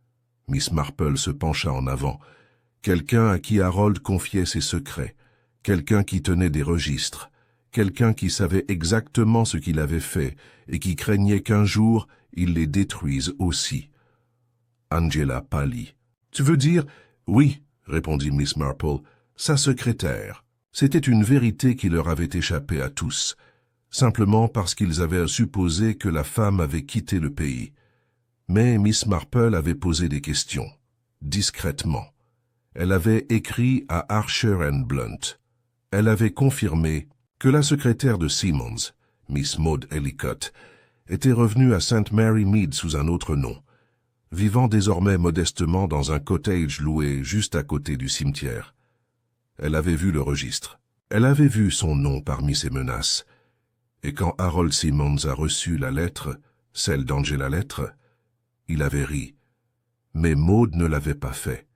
Miss Marple se pencha en avant. Quelqu'un à qui Harold confiait ses secrets, quelqu'un qui tenait des registres, quelqu'un qui savait exactement ce qu'il avait fait et qui craignait qu'un jour il les détruise aussi. Angela pâlit. « Tu veux dire… » ?»« Oui, » répondit Miss Marple, « sa secrétaire. » C'était une vérité qui leur avait échappé à tous, simplement parce qu'ils avaient supposé que la femme avait quitté le pays. Mais Miss Marple avait posé des questions, discrètement. Elle avait écrit à Archer & Blunt. Elle avait confirmé que la secrétaire de Simmons, Miss Maud Ellicott, était revenue à St. Mary Mead sous un autre nom, vivant désormais modestement dans un cottage loué juste à côté du cimetière. Elle avait vu le registre. Elle avait vu son nom parmi ses menaces. Et quand Harold Simmons a reçu la lettre, celle d'Angela Lettre, il avait ri. Mais Maud ne l'avait pas fait.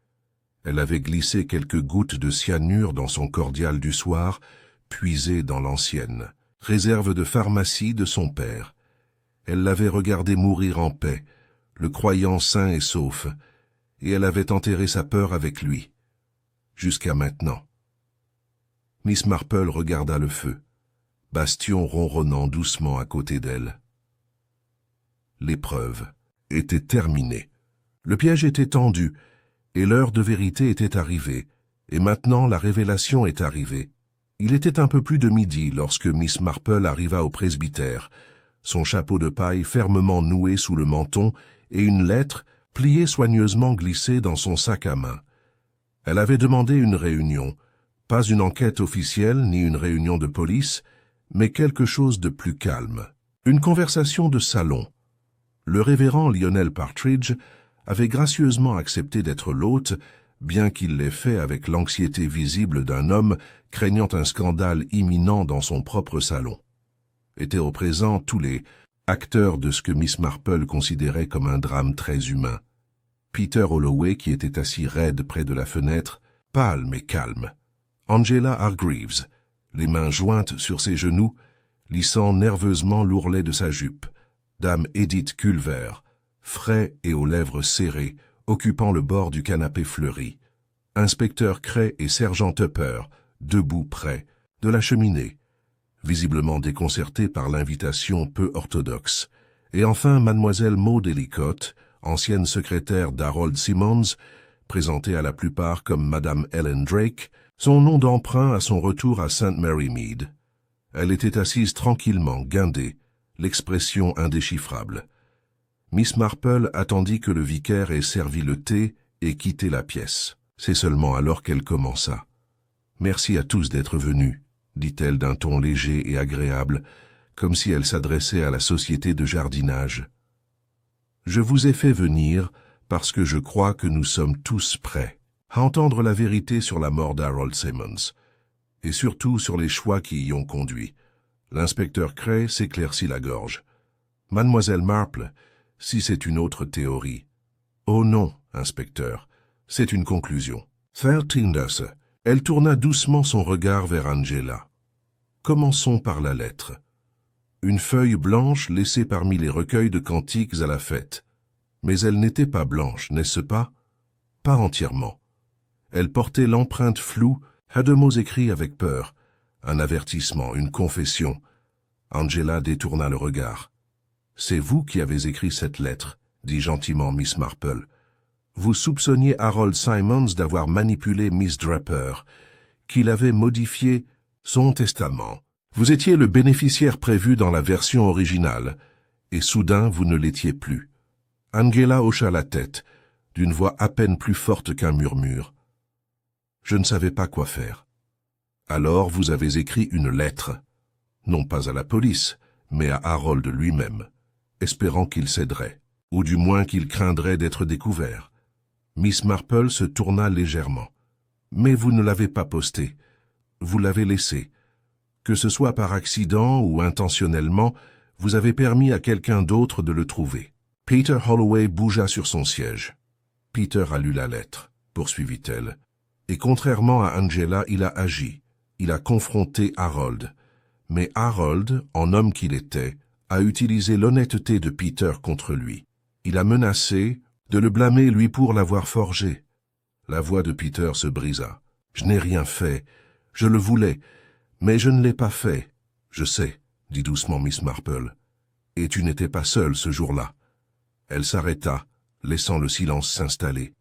Elle avait glissé quelques gouttes de cyanure dans son cordial du soir, puisé dans l'ancienne réserve de pharmacie de son père. Elle l'avait regardé mourir en paix, le croyant sain et sauf, et elle avait enterré sa peur avec lui. Jusqu'à maintenant. Miss Marple regarda le feu, Bastion ronronnant doucement à côté d'elle. L'épreuve était terminée. Le piège était tendu, et l'heure de vérité était arrivée, et maintenant la révélation est arrivée. Il était un peu plus de midi lorsque Miss Marple arriva au presbytère, son chapeau de paille fermement noué sous le menton et une lettre pliée soigneusement glissée dans son sac à main. Elle avait demandé une réunion, pas une enquête officielle ni une réunion de police, mais quelque chose de plus calme. Une conversation de salon. Le révérend Lionel Partridge avait gracieusement accepté d'être l'hôte, bien qu'il l'ait fait avec l'anxiété visible d'un homme craignant un scandale imminent dans son propre salon. Étaient au présent tous les acteurs de ce que Miss Marple considérait comme un drame très humain. Peter Holloway, qui était assis raide près de la fenêtre, pâle mais calme. Angela Hargreaves, les mains jointes sur ses genoux, lissant nerveusement l'ourlet de sa jupe. Dame Edith Culver, frais et aux lèvres serrées, occupant le bord du canapé fleuri. Inspecteur Cray et sergent Tupper, debout près, de la cheminée, visiblement déconcertés par l'invitation peu orthodoxe. Et enfin mademoiselle Maud Ellicott, ancienne secrétaire d'Harold Simmons, présentée à la plupart comme Madame Ellen Drake, son nom d'emprunt à son retour à St. Mary Mead. Elle était assise tranquillement, guindée, l'expression indéchiffrable. Miss Marple attendit que le vicaire ait servi le thé et quitté la pièce. C'est seulement alors qu'elle commença. « Merci à tous d'être venus », dit-elle d'un ton léger et agréable, comme si elle s'adressait à la société de jardinage. « Je vous ai fait venir parce que je crois que nous sommes tous prêts à entendre la vérité sur la mort d'Harold Simmons, et surtout sur les choix qui y ont conduit. » L'inspecteur Cray s'éclaircit la gorge. « Mademoiselle Marple, si c'est une autre théorie. »« Oh non, inspecteur, c'est une conclusion. » Tindus. Elle tourna doucement son regard vers Angela. « Commençons par la lettre. Une feuille blanche laissée parmi les recueils de cantiques à la fête. Mais elle n'était pas blanche, n'est-ce pas? Pas entièrement. Elle portait l'empreinte floue à de mots écrits avec peur. Un avertissement, une confession. » Angela détourna le regard. « C'est vous qui avez écrit cette lettre, » dit gentiment Miss Marple. « Vous soupçonniez Harold Simmons d'avoir manipulé Miss Draper, qu'il avait modifié son testament. Vous étiez le bénéficiaire prévu dans la version originale, et soudain vous ne l'étiez plus. » Angela hocha la tête, d'une voix à peine plus forte qu'un murmure. « Je ne savais pas quoi faire. » « Alors vous avez écrit une lettre, non pas à la police, mais à Harold lui-même, espérant qu'il céderait, ou du moins qu'il craindrait d'être découvert. » Miss Marple se tourna légèrement. « Mais vous ne l'avez pas posté, vous l'avez laissé. Que ce soit par accident ou intentionnellement, vous avez permis à quelqu'un d'autre de le trouver. » Peter Holloway bougea sur son siège. « Peter a lu la lettre, » poursuivit-elle, « et contrairement à Angela, il a agi. Il a confronté Harold. Mais Harold, en homme qu'il était, a utilisé l'honnêteté de Peter contre lui. Il a menacé, de le blâmer lui pour l'avoir forgé. La voix de Peter se brisa. « Je n'ai rien fait. Je le voulais, mais je ne l'ai pas fait. Je sais, dit doucement Miss Marple. Et tu n'étais pas seule ce jour-là. » Elle s'arrêta, laissant le silence s'installer.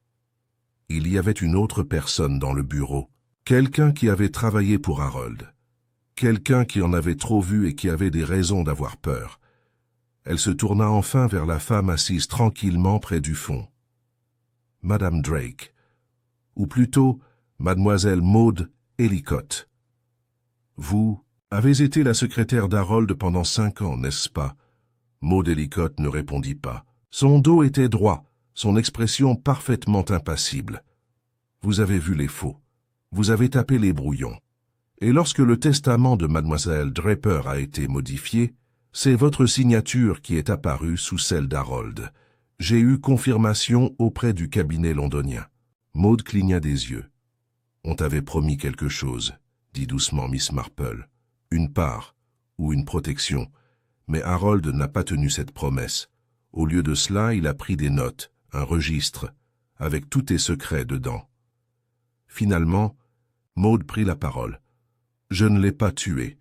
Il y avait une autre personne dans le bureau, quelqu'un qui avait travaillé pour Harold, quelqu'un qui en avait trop vu et qui avait des raisons d'avoir peur. Elle se tourna enfin vers la femme assise tranquillement près du fond. Madame Drake, ou plutôt Mademoiselle Maud Ellicott. Vous avez été la secrétaire d'Harold pendant 5 ans, n'est-ce pas? Maud Ellicott ne répondit pas. Son dos était droit, son expression parfaitement impassible. Vous avez vu les faux. Vous avez tapé les brouillons. Et lorsque le testament de Mademoiselle Draper a été modifié, c'est votre signature qui est apparue sous celle d'Harold. J'ai eu confirmation auprès du cabinet londonien. Maud cligna des yeux. On t'avait promis quelque chose, dit doucement Miss Marple. Une part, ou une protection. Mais Harold n'a pas tenu cette promesse. Au lieu de cela, il a pris des notes, un registre, avec tous tes secrets dedans. Finalement, Maud prit la parole. « Je ne l'ai pas tué. »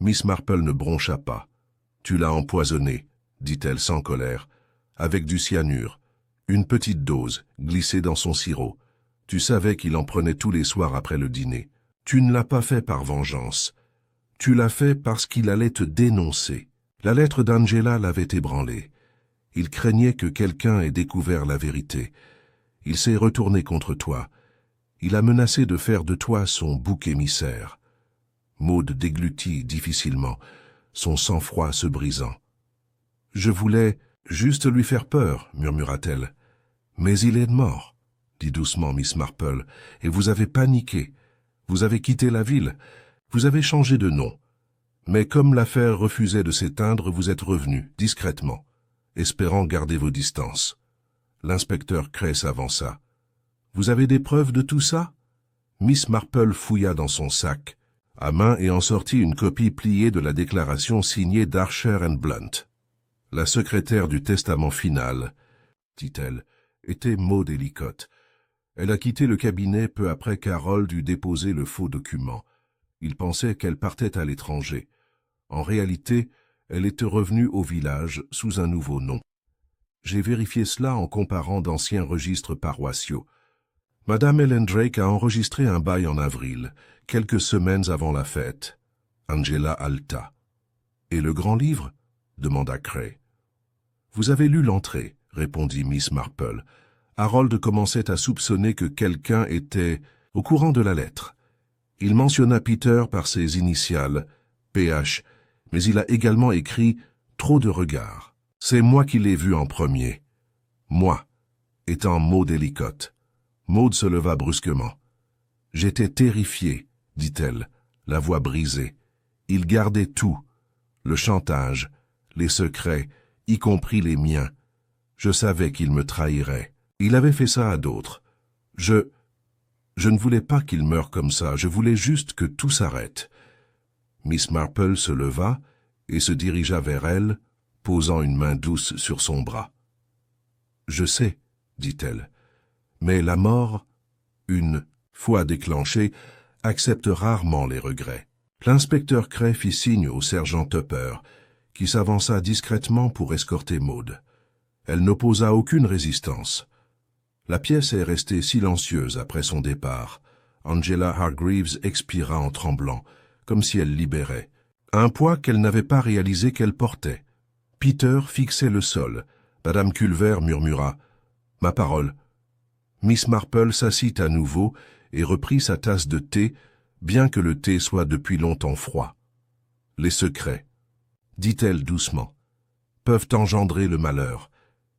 Miss Marple ne broncha pas. « Tu l'as empoisonné, » dit-elle sans colère, « avec du cyanure. Une petite dose, glissée dans son sirop. Tu savais qu'il en prenait tous les soirs après le dîner. Tu ne l'as pas fait par vengeance. Tu l'as fait parce qu'il allait te dénoncer. La lettre d'Angela l'avait ébranlé. Il craignait que quelqu'un ait découvert la vérité. Il s'est retourné contre toi. Il a menacé de faire de toi son bouc émissaire. » Maud déglutit difficilement, son sang-froid se brisant. « Je voulais juste lui faire peur, » murmura-t-elle. « Mais il est mort, » dit doucement Miss Marple, « et vous avez paniqué. Vous avez quitté la ville. Vous avez changé de nom. Mais comme l'affaire refusait de s'éteindre, vous êtes revenu, discrètement, espérant garder vos distances. » L'inspecteur Cray s'avança. « Vous avez des preuves de tout ça ?» Miss Marple fouilla dans son sac, à main, et en sortit une copie pliée de la déclaration signée d'Archer & Blunt. La secrétaire du testament final, dit-elle, était Maud Ellicott. Elle a quitté le cabinet peu après qu'Harold eut déposé le faux document. Il pensait qu'elle partait à l'étranger. En réalité, elle était revenue au village sous un nouveau nom. J'ai vérifié cela en comparant d'anciens registres paroissiaux. Madame Ellen Drake a enregistré un bail en avril, quelques semaines avant la fête. Angela halta. « Et le grand livre ?» demanda Cray. « Vous avez lu l'entrée, » répondit Miss Marple. Harold commençait à soupçonner que quelqu'un était au courant de la lettre. Il mentionna Peter par ses initiales, PH, mais il a également écrit « trop de regards ». C'est moi qui l'ai vu en premier. Moi, étant Maud Ellicott. Maud se leva brusquement. « J'étais terrifiée, » dit-elle, la voix brisée. « Il gardait tout, le chantage, les secrets, y compris les miens. Je savais qu'il me trahirait. Il avait fait ça à d'autres. Je ne voulais pas qu'il meure comme ça, je voulais juste que tout s'arrête. » Miss Marple se leva et se dirigea vers elle, posant une main douce sur son bras. « Je sais, » dit-elle. Mais la mort, une fois déclenchée, accepte rarement les regrets. L'inspecteur Cray fit signe au sergent Tupper, qui s'avança discrètement pour escorter Maud. Elle n'opposa aucune résistance. La pièce est restée silencieuse après son départ. Angela Hargreaves expira en tremblant, comme si elle libérait. Un poids qu'elle n'avait pas réalisé qu'elle portait. Peter fixait le sol. Madame Culver murmura « Ma parole ». Miss Marple s'assit à nouveau et reprit sa tasse de thé, bien que le thé soit depuis longtemps froid. « Les secrets, » dit-elle doucement, « peuvent engendrer le malheur,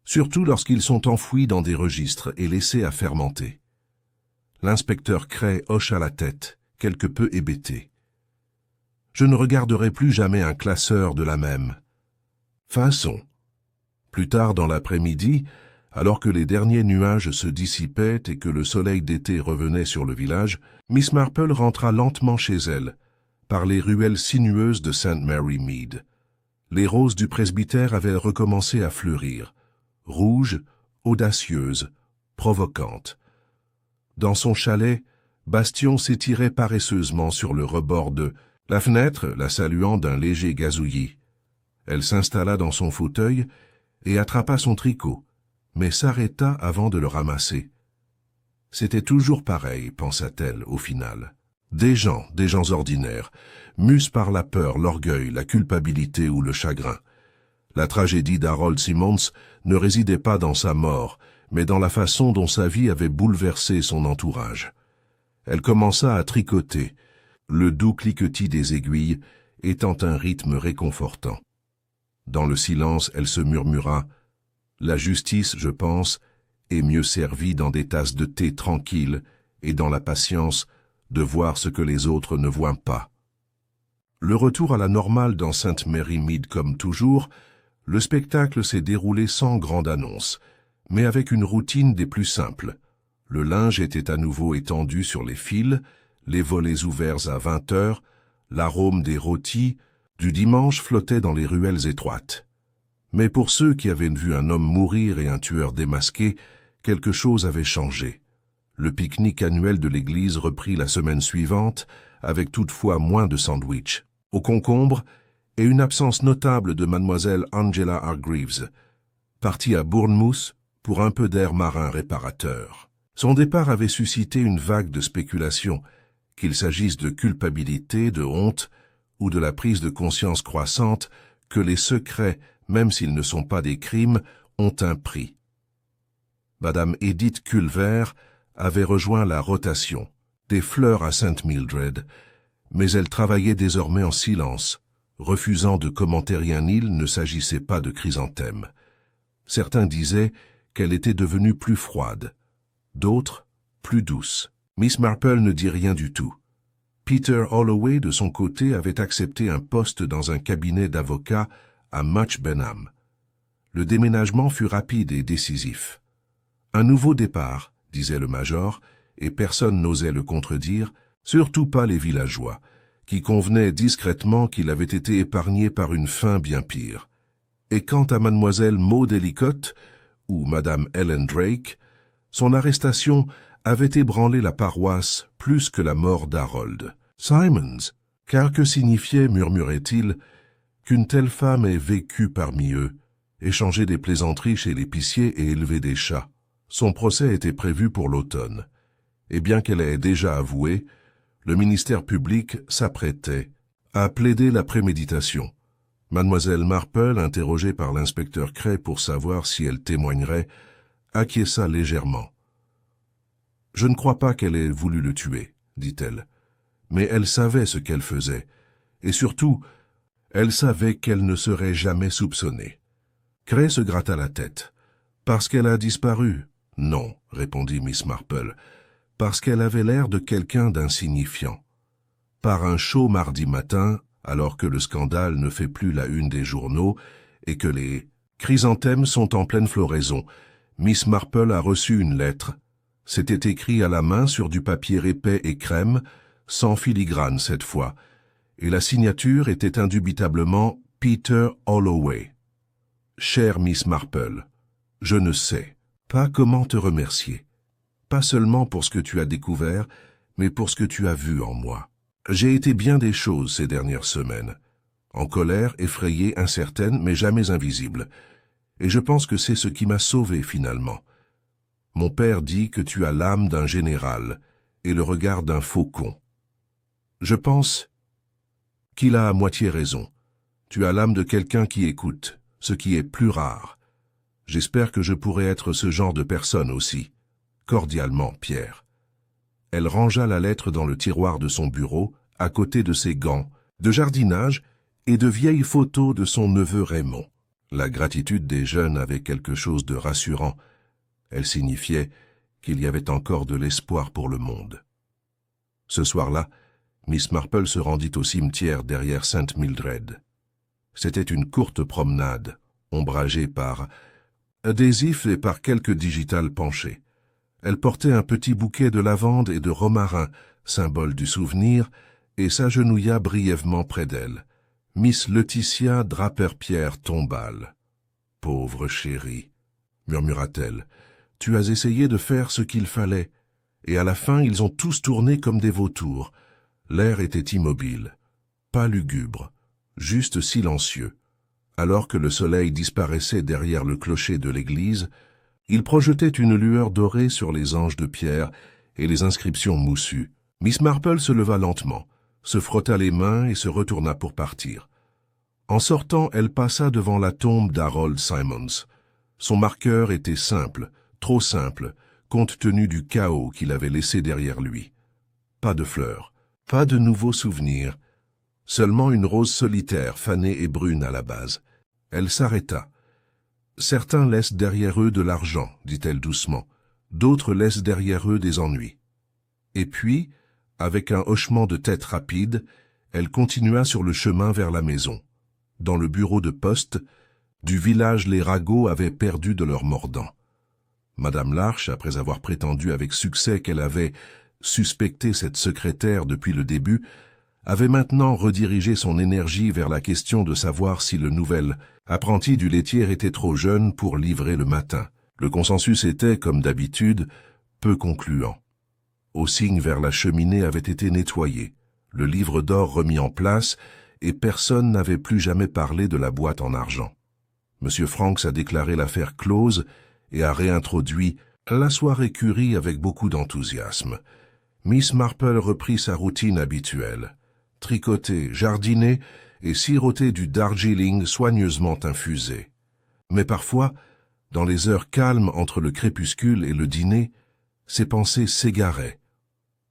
surtout lorsqu'ils sont enfouis dans des registres et laissés à fermenter. » L'inspecteur Cray hocha la tête, quelque peu hébété. « Je ne regarderai plus jamais un classeur de la même façon. » Plus tard dans l'après-midi, alors que les derniers nuages se dissipaient et que le soleil d'été revenait sur le village, Miss Marple rentra lentement chez elle, par les ruelles sinueuses de St. Mary Mead. Les roses du presbytère avaient recommencé à fleurir, rouges, audacieuse, provocante. Dans son chalet, Bastion s'étirait paresseusement sur le rebord de la fenêtre, la saluant d'un léger gazouillis. Elle s'installa dans son fauteuil et attrapa son tricot, mais s'arrêta avant de le ramasser. C'était toujours pareil, pensa-t-elle au final. Des gens ordinaires, mus par la peur, l'orgueil, la culpabilité ou le chagrin. La tragédie d'Harold Simmons ne résidait pas dans sa mort, mais dans la façon dont sa vie avait bouleversé son entourage. Elle commença à tricoter, le doux cliquetis des aiguilles étant un rythme réconfortant. Dans le silence, elle se murmura « La justice, je pense, est mieux servie dans des tasses de thé tranquilles et dans la patience de voir ce que les autres ne voient pas. » Le retour à la normale dans St. Mary Mead comme toujours, le spectacle s'est déroulé sans grande annonce, mais avec une routine des plus simples. Le linge était à nouveau étendu sur les fils, les volets ouverts à 20 heures, l'arôme des rôtis du dimanche flottait dans les ruelles étroites. Mais pour ceux qui avaient vu un homme mourir et un tueur démasqué, quelque chose avait changé. Le pique-nique annuel de l'église reprit la semaine suivante, avec toutefois moins de sandwichs, aux concombres, et une absence notable de mademoiselle Angela Hargreaves, partie à Bournemouth pour un peu d'air marin réparateur. Son départ avait suscité une vague de spéculation, qu'il s'agisse de culpabilité, de honte ou de la prise de conscience croissante que les secrets, même s'ils ne sont pas des crimes, ont un prix. Madame Edith Culver avait rejoint la rotation, des fleurs à St. Mildred, mais elle travaillait désormais en silence, refusant de commenter rien. Il ne s'agissait pas de chrysanthème. Certains disaient qu'elle était devenue plus froide, d'autres plus douce. Miss Marple ne dit rien du tout. Peter Holloway, de son côté, avait accepté un poste dans un cabinet d'avocat à Much Benham. Le déménagement fut rapide et décisif. Un nouveau départ, disait le major, et personne n'osait le contredire, surtout pas les villageois, qui convenaient discrètement qu'il avait été épargné par une fin bien pire. Et quant à mademoiselle Maud Ellicott, ou madame Ellen Drake, son arrestation avait ébranlé la paroisse plus que la mort d'Harold Simons, car que signifiait, murmurait-il, qu'une telle femme ait vécu parmi eux, échangé des plaisanteries chez l'épicier et élevé des chats. Son procès était prévu pour l'automne, et bien qu'elle ait déjà avoué, le ministère public s'apprêtait à plaider la préméditation. Mademoiselle Marple, interrogée par l'inspecteur Cray pour savoir si elle témoignerait, acquiesça légèrement. « Je ne crois pas qu'elle ait voulu le tuer, dit-elle, mais elle savait ce qu'elle faisait, et surtout, elle savait qu'elle ne serait jamais soupçonnée. » Cray se gratta la tête. « Parce qu'elle a disparu ?»« Non, » répondit Miss Marple, « parce qu'elle avait l'air de quelqu'un d'insignifiant. Par un chaud mardi matin, alors que le scandale ne fait plus la une des journaux et que les chrysanthèmes sont en pleine floraison, Miss Marple a reçu une lettre. C'était écrit à la main sur du papier épais et crème, sans filigrane cette fois, et la signature était indubitablement Peter Holloway. « Chère Miss Marple, je ne sais pas comment te remercier, pas seulement pour ce que tu as découvert, mais pour ce que tu as vu en moi. J'ai été bien des choses ces dernières semaines, en colère, effrayée, incertaine, mais jamais invisible, et je pense que c'est ce qui m'a sauvé finalement. Mon père dit que tu as l'âme d'un général et le regard d'un faucon. Je pense qu'il a à moitié raison. Tu as l'âme de quelqu'un qui écoute, ce qui est plus rare. J'espère que je pourrai être ce genre de personne aussi. Cordialement, Pierre. » Elle rangea la lettre dans le tiroir de son bureau, à côté de ses gants, de jardinage et de vieilles photos de son neveu Raymond. La gratitude des jeunes avait quelque chose de rassurant. Elle signifiait qu'il y avait encore de l'espoir pour le monde. Ce soir-là, Miss Marple se rendit au cimetière derrière St. Mildred. C'était une courte promenade, ombragée par adhésifs et par quelques digitales penchées. Elle portait un petit bouquet de lavande et de romarin, symbole du souvenir, et s'agenouilla brièvement près d'elle. Miss Laetitia Draper-Pierre Tombal. Pauvre chérie, murmura-t-elle. « Tu as essayé de faire ce qu'il fallait, et à la fin ils ont tous tourné comme des vautours. » L'air était immobile, pas lugubre, juste silencieux. Alors que le soleil disparaissait derrière le clocher de l'église, il projetait une lueur dorée sur les anges de pierre et les inscriptions moussues. Miss Marple se leva lentement, se frotta les mains et se retourna pour partir. En sortant, elle passa devant la tombe d'Harold Simons. Son marqueur était simple, trop simple, compte tenu du chaos qu'il avait laissé derrière lui. Pas de fleurs, pas de nouveaux souvenirs, seulement une rose solitaire, fanée et brune à la base. Elle s'arrêta. « Certains laissent derrière eux de l'argent, dit-elle doucement. D'autres laissent derrière eux des ennuis. » Et puis, avec un hochement de tête rapide, elle continua sur le chemin vers la maison. Dans le bureau de poste, du village les ragots avaient perdu de leur mordant. Madame Larche, après avoir prétendu avec succès qu'elle avait suspecté cette secrétaire depuis le début, avait maintenant redirigé son énergie vers la question de savoir si le nouvel apprenti du laitier était trop jeune pour livrer le matin. Le consensus était, comme d'habitude, peu concluant. Au signe vers la cheminée avait été nettoyé, le livre d'or remis en place, et personne n'avait plus jamais parlé de la boîte en argent. M. Franks a déclaré l'affaire close et a réintroduit la soirée Curie avec beaucoup d'enthousiasme. Miss Marple reprit sa routine habituelle. Tricoter, jardiner et siroter du Darjeeling soigneusement infusé. Mais parfois, dans les heures calmes entre le crépuscule et le dîner, ses pensées s'égaraient,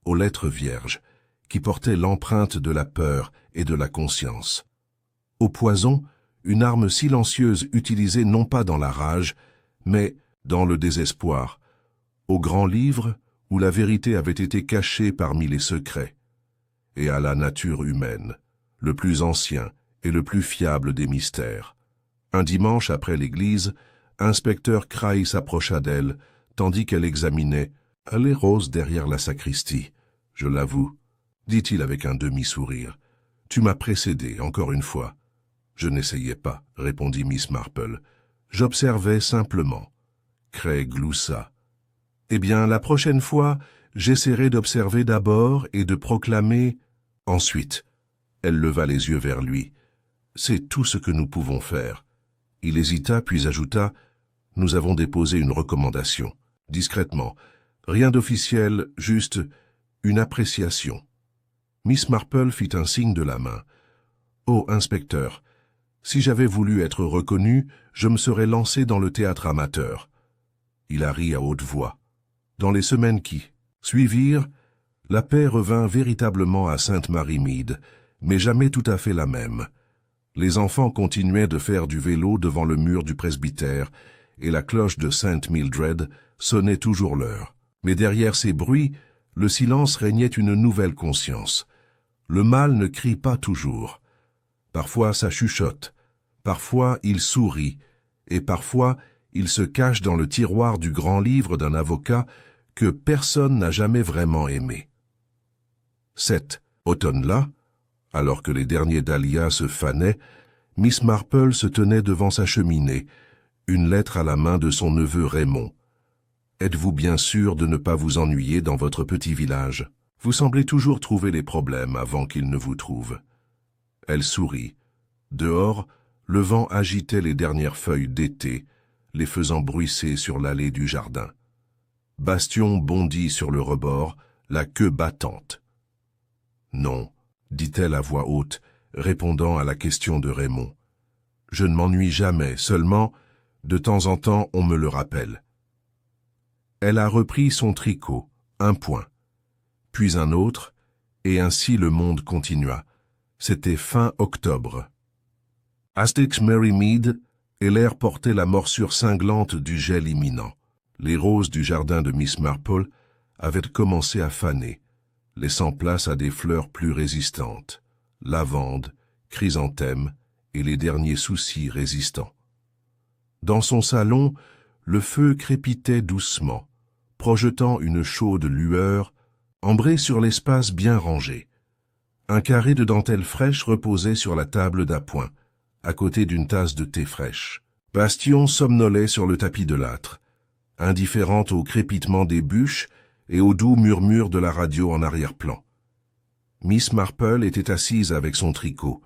aux lettres vierges, qui portaient l'empreinte de la peur et de la conscience. Au poison, une arme silencieuse utilisée non pas dans la rage, mais dans le désespoir, au grand livre où la vérité avait été cachée parmi les secrets, et à la nature humaine, le plus ancien et le plus fiable des mystères. Un dimanche après l'église, inspecteur Craig s'approcha d'elle, tandis qu'elle examinait les roses derrière la sacristie. « Je l'avoue, » dit-il avec un demi-sourire. « Tu m'as précédé, encore une fois. »« Je n'essayais pas, » répondit Miss Marple. « J'observais simplement. » Craig gloussa. « Eh bien, la prochaine fois, j'essaierai d'observer d'abord et de proclamer ensuite. » Elle leva les yeux vers lui. « C'est tout ce que nous pouvons faire. » Il hésita, puis ajouta « Nous avons déposé une recommandation, discrètement. Rien d'officiel, juste une appréciation. » Miss Marple fit un signe de la main. « Oh, inspecteur, si j'avais voulu être reconnu, je me serais lancé dans le théâtre amateur. » Il a ri à haute voix. Dans les semaines qui suivirent, la paix revint véritablement à Sainte-Marie-Mead, mais jamais tout à fait la même. Les enfants continuaient de faire du vélo devant le mur du presbytère, et la cloche de Sainte Mildred sonnait toujours l'heure. Mais derrière ces bruits, le silence régnait une nouvelle conscience. Le mal ne crie pas toujours. Parfois ça chuchote, parfois il sourit, et parfois il se cache dans le tiroir du grand livre d'un avocat que personne n'a jamais vraiment aimé. Cet automne-là, alors que les derniers dahlias se fanaient, Miss Marple se tenait devant sa cheminée, une lettre à la main de son neveu Raymond. « Êtes-vous bien sûr de ne pas vous ennuyer dans votre petit village? Vous semblez toujours trouver les problèmes avant qu'ils ne vous trouvent. » Elle sourit. Dehors, le vent agitait les dernières feuilles d'été, les faisant bruisser sur l'allée du jardin. Bastion bondit sur le rebord, la queue battante. « Non, » dit-elle à voix haute, répondant à la question de Raymond. « Je ne m'ennuie jamais, seulement, de temps en temps, on me le rappelle. » Elle a repris son tricot, un point, puis un autre, et ainsi le monde continua. C'était fin octobre. Hastings Mary Mead, et l'air portait la morsure cinglante du gel imminent. Les roses du jardin de Miss Marple avaient commencé à faner, laissant place à des fleurs plus résistantes, lavande, chrysanthème et les derniers soucis résistants. Dans son salon, le feu crépitait doucement, projetant une chaude lueur, ambrée sur l'espace bien rangé. Un carré de dentelle fraîche reposait sur la table d'appoint, à côté d'une tasse de thé fraîche. Bastion somnolait sur le tapis de l'âtre, indifférente au crépitement des bûches et au doux murmure de la radio en arrière-plan. Miss Marple était assise avec son tricot,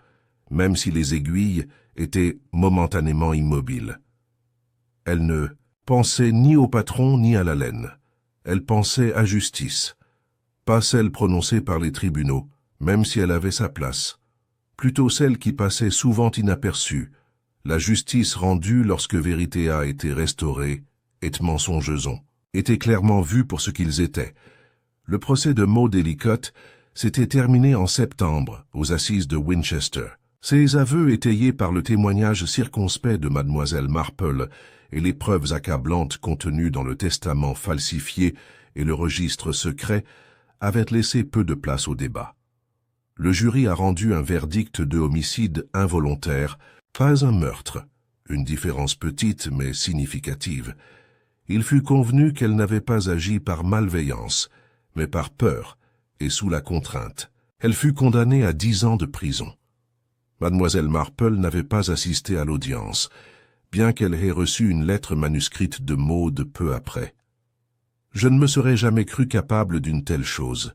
même si les aiguilles étaient momentanément immobiles. Elle ne pensait ni au patron ni à la laine. Elle pensait à justice, pas celle prononcée par les tribunaux, même si elle avait sa place, plutôt celle qui passait souvent inaperçue, la justice rendue lorsque vérité a été restaurée et mensongeusons, étaient clairement vus pour ce qu'ils étaient. Le procès de Maud Ellicott s'était terminé en septembre aux assises de Winchester. Ses aveux étayés par le témoignage circonspect de mademoiselle Marple et les preuves accablantes contenues dans le testament falsifié et le registre secret avaient laissé peu de place au débat. Le jury a rendu un verdict de homicide involontaire, pas un meurtre, une différence petite mais significative. Il fut convenu qu'elle n'avait pas agi par malveillance, mais par peur et sous la contrainte. Elle fut condamnée à 10 ans de prison. Mademoiselle Marple n'avait pas assisté à l'audience, bien qu'elle ait reçu une lettre manuscrite de Maud peu après. Je ne me serais jamais cru capable d'une telle chose.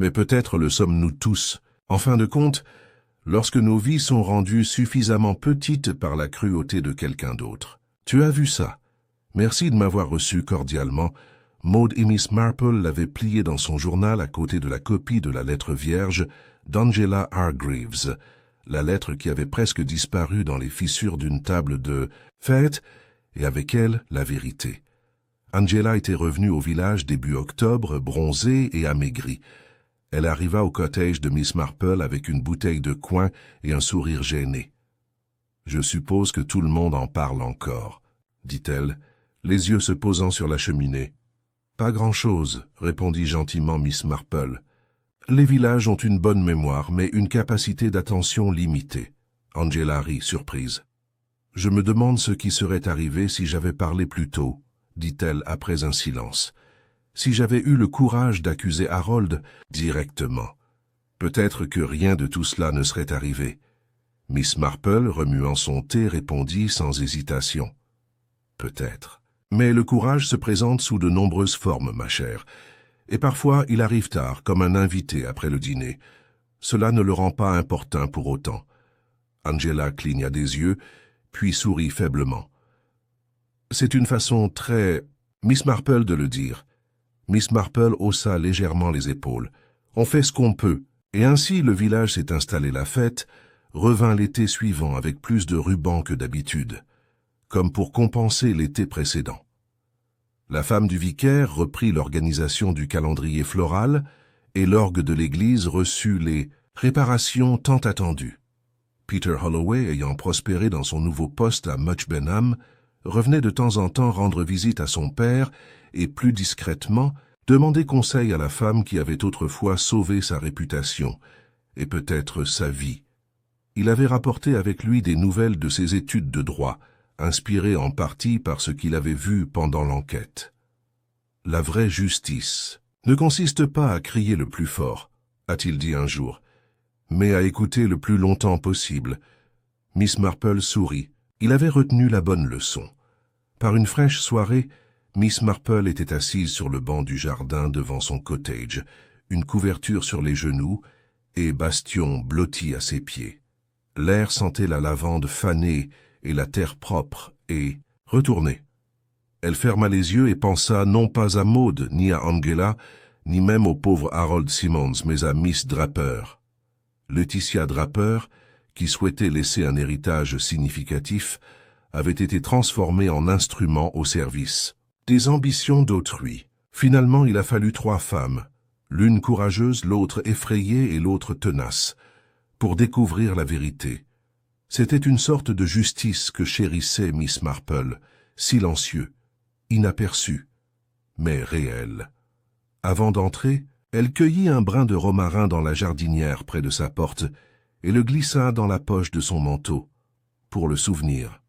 Mais peut-être le sommes-nous tous. En fin de compte, lorsque nos vies sont rendues suffisamment petites par la cruauté de quelqu'un d'autre. Tu as vu ça. Merci de m'avoir reçu cordialement. Maud et Miss Marple l'avaient plié dans son journal à côté de la copie de la lettre vierge d'Angela Hargreaves, la lettre qui avait presque disparu dans les fissures d'une table de fête, et avec elle la vérité. Angela était revenue au village début octobre, bronzée et amaigrie. Elle arriva au cottage de Miss Marple avec une bouteille de coin et un sourire gêné. « Je suppose que tout le monde en parle encore, » dit-elle, les yeux se posant sur la cheminée. « Pas grand-chose, » répondit gentiment Miss Marple. « Les villages ont une bonne mémoire, mais une capacité d'attention limitée. » Angela rit, surprise. « Je me demande ce qui serait arrivé si j'avais parlé plus tôt, » dit-elle après un silence. « Si j'avais eu le courage d'accuser Harold directement. Peut-être que rien de tout cela ne serait arrivé. » Miss Marple, remuant son thé, répondit sans hésitation. « Peut-être. Mais le courage se présente sous de nombreuses formes, ma chère. Et parfois, il arrive tard, comme un invité après le dîner. Cela ne le rend pas importun pour autant. » Angela cligna des yeux, puis sourit faiblement. « C'est une façon très Miss Marple de le dire. » Miss Marple haussa légèrement les épaules. « On fait ce qu'on peut. » Et ainsi le village s'est installé la fête, revint l'été suivant avec plus de rubans que d'habitude, comme pour compenser l'été précédent. La femme du vicaire reprit l'organisation du calendrier floral et l'orgue de l'église reçut les réparations tant attendues. Peter Holloway, ayant prospéré dans son nouveau poste à Much Benham, revenait de temps en temps rendre visite à son père et, plus discrètement, demander conseil à la femme qui avait autrefois sauvé sa réputation et peut-être sa vie. Il avait rapporté avec lui des nouvelles de ses études de droit, inspirées en partie par ce qu'il avait vu pendant l'enquête. La vraie justice ne consiste pas à crier le plus fort, a-t-il dit un jour, mais à écouter le plus longtemps possible. Miss Marple sourit. Il avait retenu la bonne leçon. Par une fraîche soirée, Miss Marple était assise sur le banc du jardin devant son cottage, une couverture sur les genoux, et Bastion blotti à ses pieds. L'air sentait la lavande fanée et la terre propre, et retournée. Elle ferma les yeux et pensa non pas à Maud, ni à Angela, ni même au pauvre Harold Simmons, mais à Miss Draper. Laetitia Draper, qui souhaitait laisser un héritage significatif, avait été transformée en instrument au service des ambitions d'autrui. Finalement, il a fallu 3 femmes, l'une courageuse, l'autre effrayée et l'autre tenace, pour découvrir la vérité. C'était une sorte de justice que chérissait Miss Marple, silencieux, inaperçu, mais réel. Avant d'entrer, elle cueillit un brin de romarin dans la jardinière près de sa porte et le glissa dans la poche de son manteau, pour le souvenir.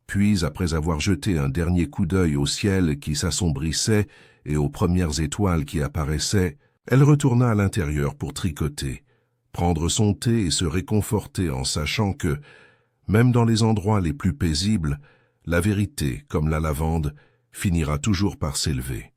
Puis, après avoir jeté un dernier coup d'œil au ciel qui s'assombrissait et aux premières étoiles qui apparaissaient, elle retourna à l'intérieur pour tricoter, prendre son thé et se réconforter en sachant que, même dans les endroits les plus paisibles, la vérité, comme la lavande, finira toujours par s'élever.